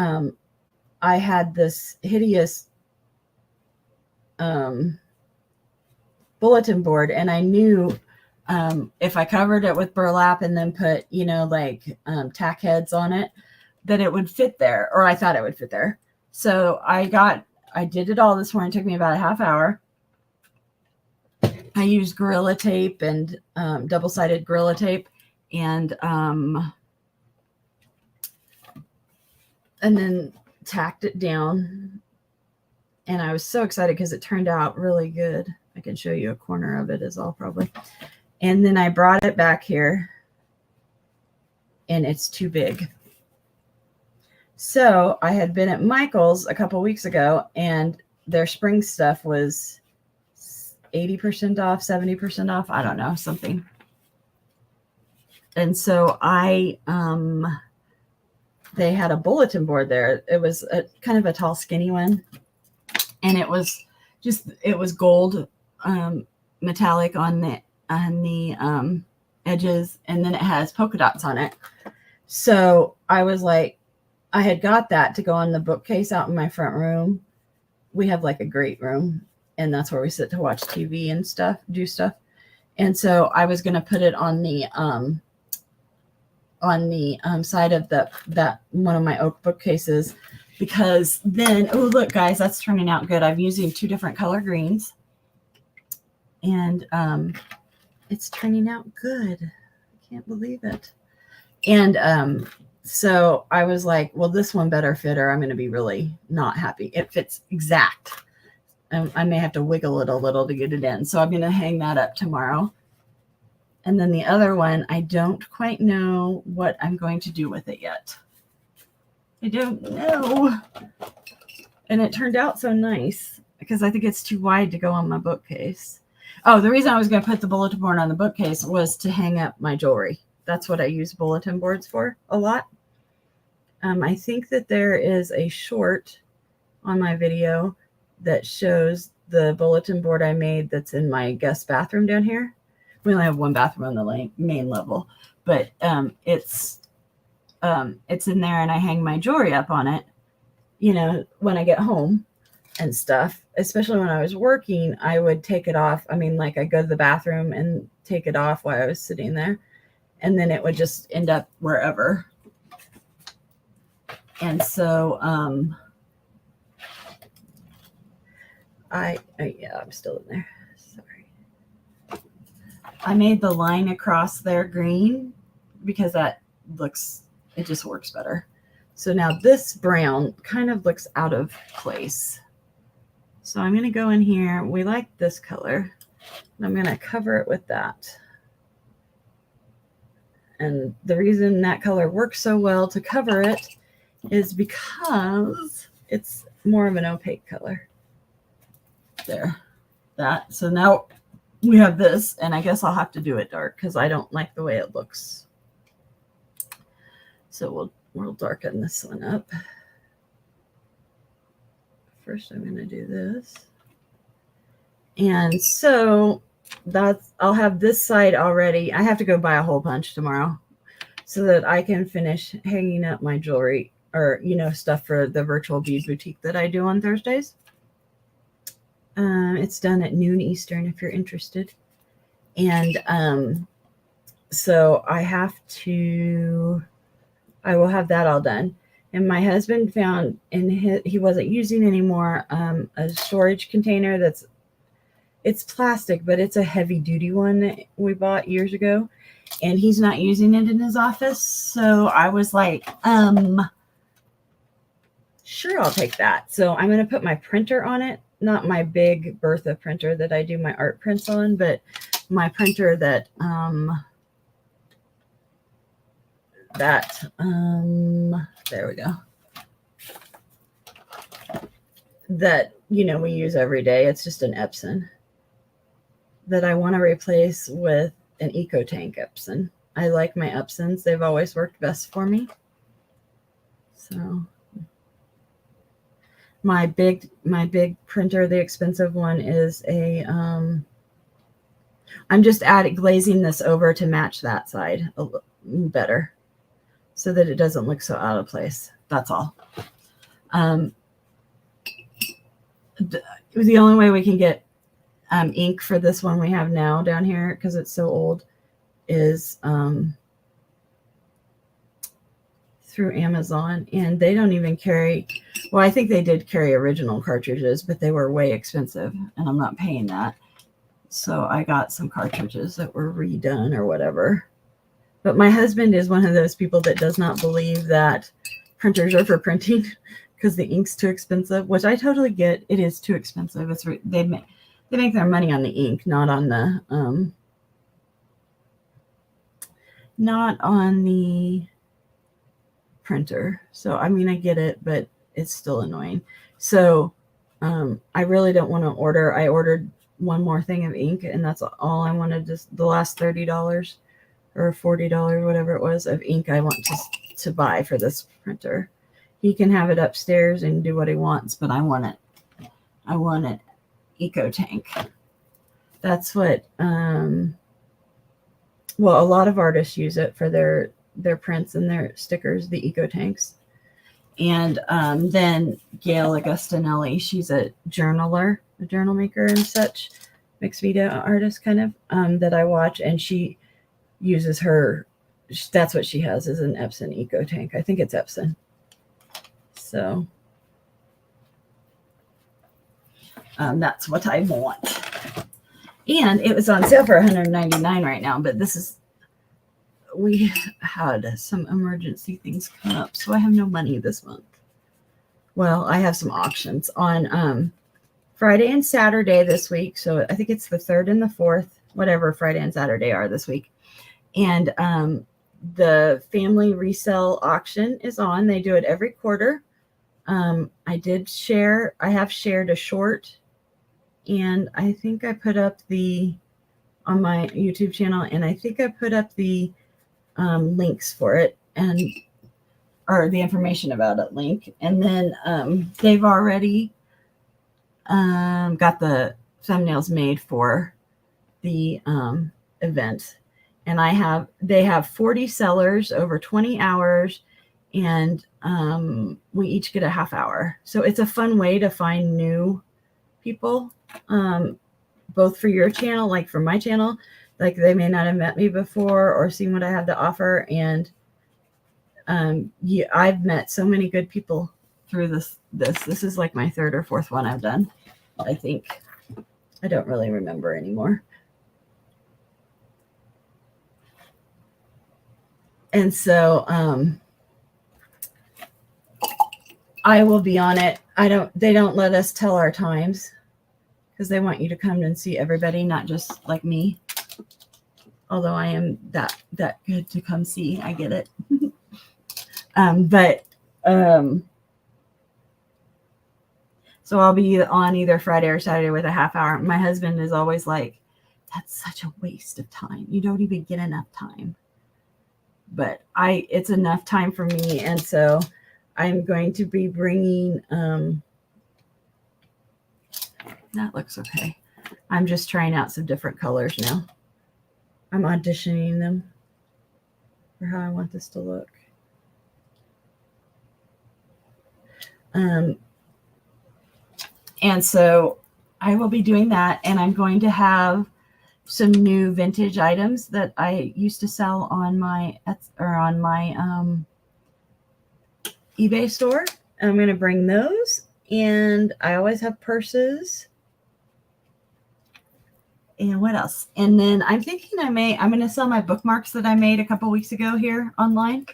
Speaker 1: I had this hideous bulletin board, and I knew if I covered it with burlap and then put, tack heads on it, that it would fit there, or I thought it would fit there. So I did it all this morning. It took me about a half hour. I used Gorilla Tape and double-sided Gorilla Tape, and then tacked it down. And I was so excited because it turned out really good. I can show you a corner of it is all probably. And then I brought it back here and it's too big. So I had been at Michael's a couple weeks ago and their spring stuff was 80% off, 70% off. I don't know, something. And so they had a bulletin board there. It was a kind of a tall, skinny one. And it was gold, metallic on the edges. And then it has polka dots on it. So I was like, I had got that to go on the bookcase out in my front room. We have like a great room and that's where we sit to watch TV and stuff, do stuff. And so I was going to put it on the side of that one of my oak bookcases, because then, oh, look guys, that's turning out good. I'm using 2 different color greens and it's turning out good. I can't believe it. And so I was like, well, this one better fit or I'm going to be really not happy. It fits exact. I may have to wiggle it a little to get it in. So I'm going to hang that up tomorrow. And then the other one, I don't quite know what I'm going to do with it yet. I don't know. And it turned out so nice because I think it's too wide to go on my bookcase. Oh, the reason I was going to put the bulletin board on the bookcase was to hang up my jewelry. That's what I use bulletin boards for a lot. I think that there is a short on my video that shows the bulletin board I made that's in my guest bathroom down here. We only have one bathroom on the main level, but it's in there and I hang my jewelry up on it, you know, when I get home and stuff. Especially when I was working, I would take it off. I mean, like I go to the bathroom and take it off while I was sitting there. And then it would just end up wherever. And so yeah, I'm still in there. Sorry. I made the line across there green because it just works better. So now this brown kind of looks out of place. So I'm going to go in here. We like this color. And I'm going to cover it with that. And the reason that color works so well to cover it is because it's more of an opaque color. There, that. So now we have this, and I guess I'll have to do it dark because I don't like the way it looks. So we'll darken this one up. First, I'm going to do this. And so I'll have this side already. I have to go buy a hole punch tomorrow so that I can finish hanging up my jewelry or, you know, stuff for the virtual bead boutique that I do on Thursdays. It's done at noon Eastern if you're interested. And so I will have that all done. And my husband found he wasn't using anymore a storage container it's plastic, but it's a heavy duty one that we bought years ago. And he's not using it in his office. So I was like, sure, I'll take that. So I'm going to put my printer on it. Not my big Bertha printer that I do my art prints on, but my printer that, there we go. That, you know, we use every day. It's just an Epson that I want to replace with an EcoTank Epson. I like my Epsons. They've always worked best for me. So my big printer, the expensive one, is a I'm just glazing this over to match that side a little better so that it doesn't look so out of place. That's all. The only way we can get ink for this one we have now down here, because it's so old, is through Amazon. And they don't even carry, well, I think they did carry original cartridges, but they were way expensive and I'm not paying that. So I got some cartridges that were redone or whatever. But my husband is one of those people that does not believe that printers are for printing because the ink's too expensive, which I totally get. It is too expensive. They they make their money on the ink, not on the printer. So, I mean, I get it, but it's still annoying. So, I really don't want to order. I ordered one more thing of ink, and that's all I wanted. Just the last $30 or $40, whatever it was, of ink I want to buy for this printer. He can have it upstairs and do what he wants, but I want it. I want it EcoTank. That's what. Well, a lot of artists use it for their prints and their stickers, the EcoTanks. And then Gail Augustinelli, she's a journaler, a journal maker and such, mixed media artist kind of, that I watch, and she uses that's what she has, is an Epson EcoTank. I think it's Epson. So that's what I want. And it was on sale for $199 right now, but we had some emergency things come up, so I have no money this month. Well, I have some auctions on Friday and Saturday this week. So I think it's the 3rd and the 4th, whatever Friday and Saturday are this week. And the family resale auction is on. They do it every quarter. I have shared a short, and I think I put up on my YouTube channel, and I think I put up the links for it, or the information about it link. And then they've already got the thumbnails made for the event. And they have 40 sellers over 20 hours, and we each get a half hour. So it's a fun way to find new people, both for your channel, like for my channel, like they may not have met me before or seen what I have to offer. And I've met so many good people through this. This is like my 3rd or 4th one I've done, I think. I don't really remember anymore. And so I will be on it. They don't let us tell our times because they want you to come and see everybody, not just like me. Although I am that good to come see. I get it. So I'll be on either Friday or Saturday with a half hour. My husband is always like, that's such a waste of time. You don't even get enough time. But it's enough time for me. And so I'm going to be bringing, that looks okay. I'm just trying out some different colors now. I'm auditioning them for how I want this to look. And so I will be doing that, and I'm going to have some new vintage items that I used to sell on my eBay store. And I'm going to bring those, and I always have purses. And what else? And then I'm thinking I'm going to sell my bookmarks that I made a couple weeks ago here online.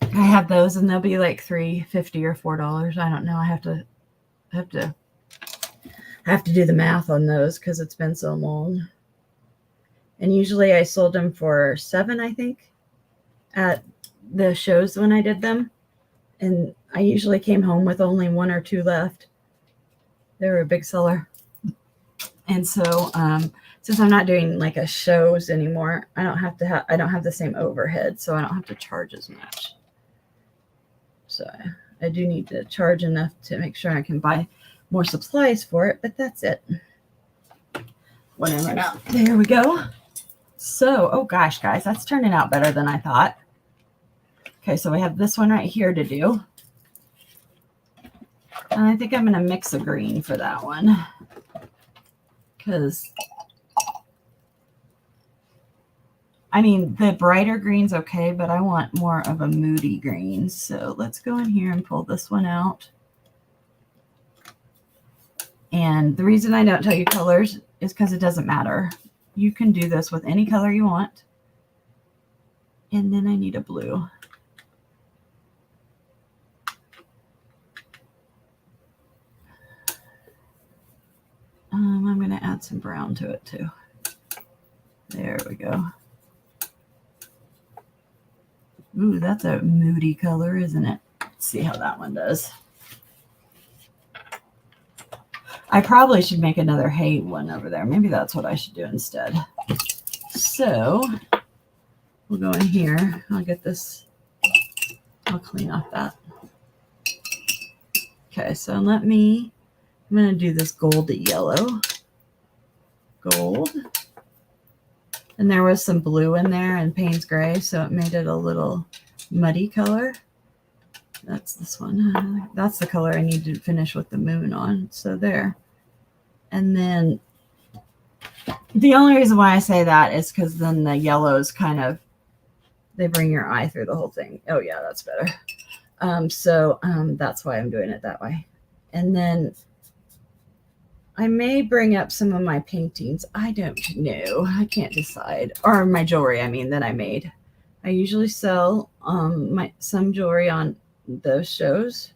Speaker 1: I have those, and they'll be like $3.50 or $4. I don't know. I have to do the math on those because it's been so long. And usually I sold them for $7, I think, at the shows when I did them. And I usually came home with only 1 or 2 left. They were a big seller. And so since I'm not doing like a shows anymore, I don't have the same overhead, so I don't have to charge as much. So I do need to charge enough to make sure I can buy more supplies for it, but that's it. Whatever. Now, there we go. So, oh gosh, guys, that's turning out better than I thought. Okay, so we have this one right here to do. And I think I'm going to mix a green for that one. Because, I mean, the brighter green's okay, but I want more of a moody green. So let's go in here and pull this one out. And the reason I don't tell you colors is because it doesn't matter. You can do this with any color you want. And then I need a blue. some brown to it too. There we go. Ooh, that's a moody color, isn't it? Let's see how that one does. I probably should make another hay one over there. Maybe that's what I should do instead. So we'll go in here. I'll get this. I'll clean off that. Okay, so I'm going to do this gold to yellow. Gold. And there was some blue in there and Payne's gray, so it made it a little muddy color. That's this one. That's the color I need to finish with the moon on. So there. And then the only reason why I say that is because then the yellows kind of, they bring your eye through the whole thing. Oh yeah, that's better. So that's why I'm doing it that way. And then I may bring up some of my paintings. I don't know. I can't decide. Or my jewelry, I mean, that I made. I usually sell some jewelry on those shows.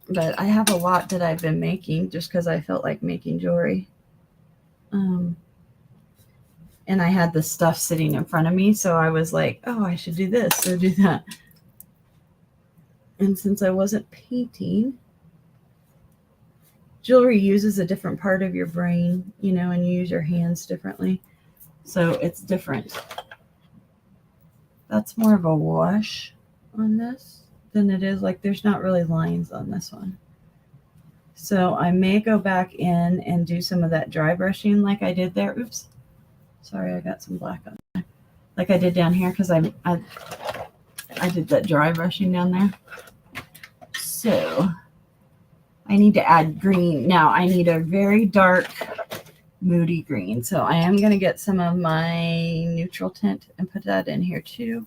Speaker 1: But I have a lot that I've been making just because I felt like making jewelry. And I had the stuff sitting in front of me. So I was like, oh, I should do this or do that. And since I wasn't painting, jewelry uses a different part of your brain, you know, and you use your hands differently. So it's different. That's more of a wash on this than it is. Like there's not really lines on this one. So I may go back in and do some of that dry brushing like I did there. Oops. Sorry, I got some black on there. Like I did down here because I did that dry brushing down there. So I need to add green. Now I need a very dark, moody green. So I am going to get some of my neutral tint and put that in here too.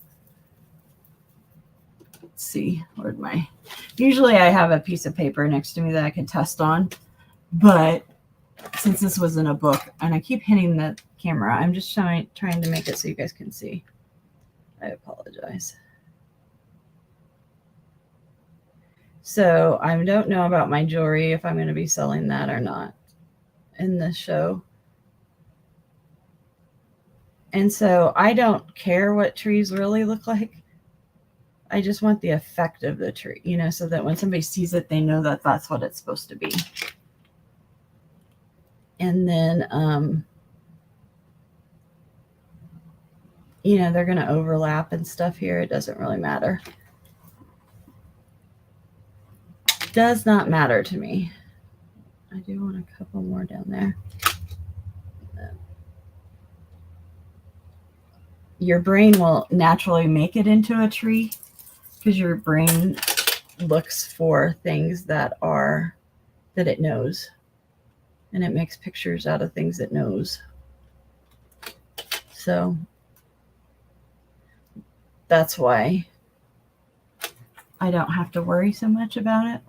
Speaker 1: Let's see, usually I have a piece of paper next to me that I can test on. But since this was in a book and I keep hitting the camera, I'm just trying to make it so you guys can see. I apologize. So I don't know about my jewelry, if I'm going to be selling that or not in this show. And so I don't care what trees really look like. I just want the effect of the tree, you know, so that when somebody sees it, they know that that's what it's supposed to be. And then, you know, they're going to overlap and stuff here. It doesn't really matter. Does not matter to me. I do want a couple more down there. Your brain will naturally make it into a tree because your brain looks for things that it knows, and it makes pictures out of things it knows. So that's why I don't have to worry so much about it.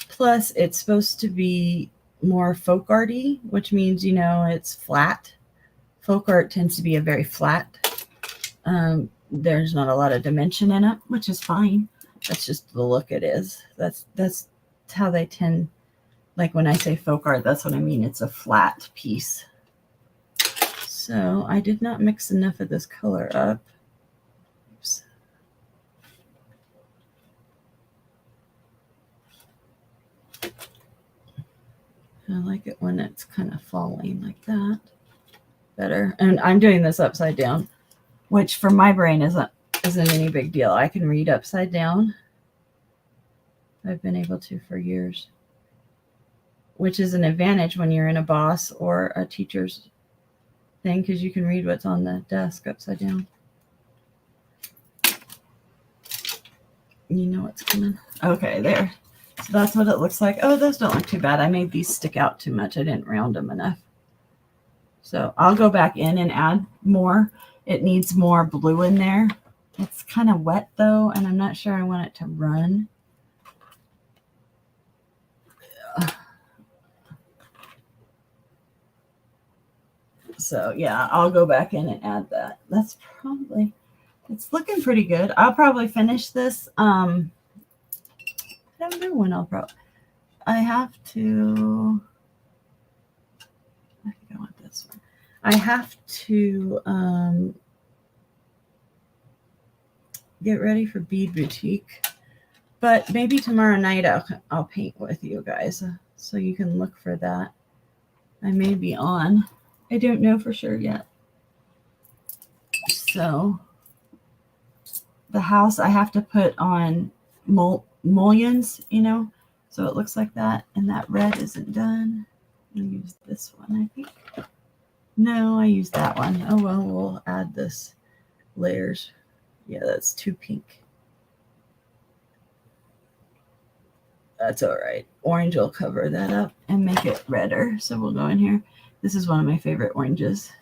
Speaker 1: Plus, it's supposed to be more folk arty, which means, you know, it's flat. Folk art tends to be a very flat. There's not a lot of dimension in it, which is fine. That's just the look it is. That's how they tend, like when I say folk art, that's what I mean. It's a flat piece. So I did not mix enough of this color up. Oops. I like it when it's kind of falling like that. Better. And I'm doing this upside down, which for my brain isn't any big deal. I can read upside down. I've been able to for years, which is an advantage when you're in a boss or a teacher's thing, because you can read what's on the desk upside down. You know what's coming. Okay, there. So that's what it looks like. Oh, those don't look too bad. I made these stick out too much. I didn't round them enough. So I'll go back in and add more. It needs more blue in there. It's kind of wet though, and I'm not sure I want it to run. So yeah, I'll go back in and add that. That's probably, it's looking pretty good. I'll probably finish this. I don't know when I'll probably, I have to, this one. I have to get ready for Bead Boutique, but maybe tomorrow night I'll paint with you guys, so you can look for that. I may be on. I don't know for sure yet. So the house I have to put on mullions, so it looks like that, and that red isn't done. I'll use this one, I think. No, I used that one. Oh well, we'll add this layers. Yeah, that's too pink. That's all right. Orange will cover that up and make it redder. So we'll go in here. This is one of my favorite oranges.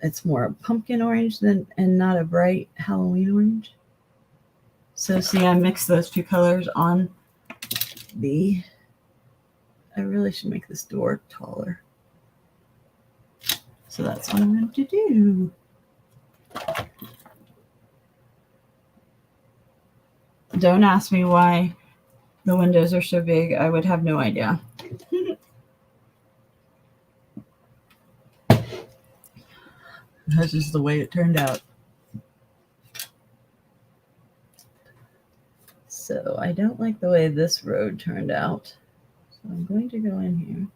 Speaker 1: It's more a pumpkin orange and not a bright Halloween orange. So see, I mixed those two colors on the. I really should make this door taller. So that's what I'm going to do. Don't ask me why the windows are so big. I would have no idea. That's just the way it turned out. So I don't like the way this road turned out. So I'm going to go in here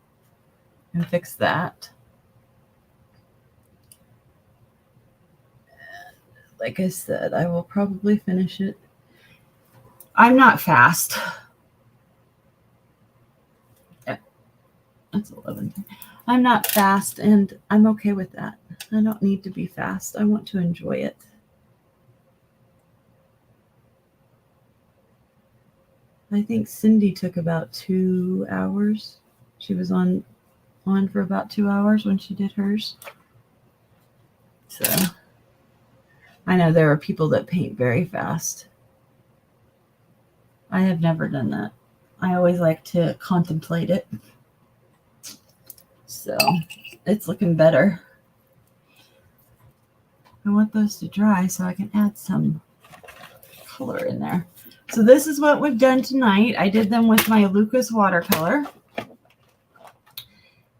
Speaker 1: and fix that. And like I said, I will probably finish it. I'm not fast. Yeah, that's 11. I'm not fast, and I'm okay with that. I don't need to be fast. I want to enjoy it. I think Cindy took about 2 hours. She was on for about 2 hours when she did hers. So I know there are people that paint very fast. I have never done that. I always like to contemplate it. So it's looking better. I want those to dry so I can add some color in there. So this is what we've done tonight. I did them with my Lucas watercolor.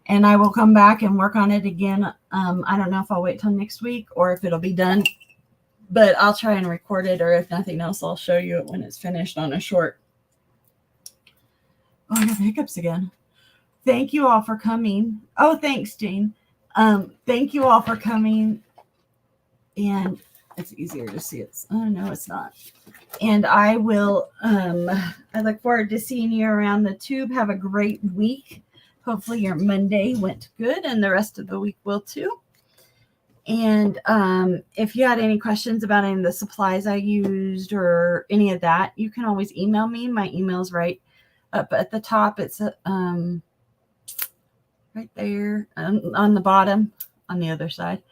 Speaker 1: And I will come back and work on it again. I don't know if I'll wait till next week or if it'll be done. But I'll try and record it, or if nothing else, I'll show you it when it's finished on a short. Oh, I have hiccups again. Thank you all for coming. Oh, thanks, Jane. Thank you all for coming. And it's easier to see it. Oh, no, it's not. And I will, I look forward to seeing you around the tube. Have a great week. Hopefully your Monday went good and the rest of the week will too. And if you had any questions about any of the supplies I used or any of that, you can always email me. My email's right up at the top. It's right there on the bottom on the other side.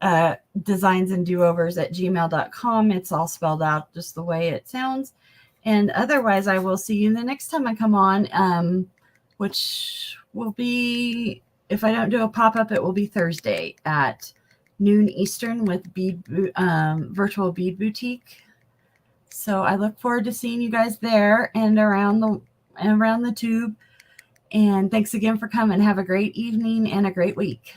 Speaker 1: designsanddoovers@gmail.com. It's all spelled out just the way it sounds. And otherwise, I will see you the next time I come on, which will be, if I don't do a pop-up, it will be Thursday at noon Eastern with Virtual Bead Boutique. So I look forward to seeing you guys there and around the tube. And thanks again for coming. Have a great evening and a great week.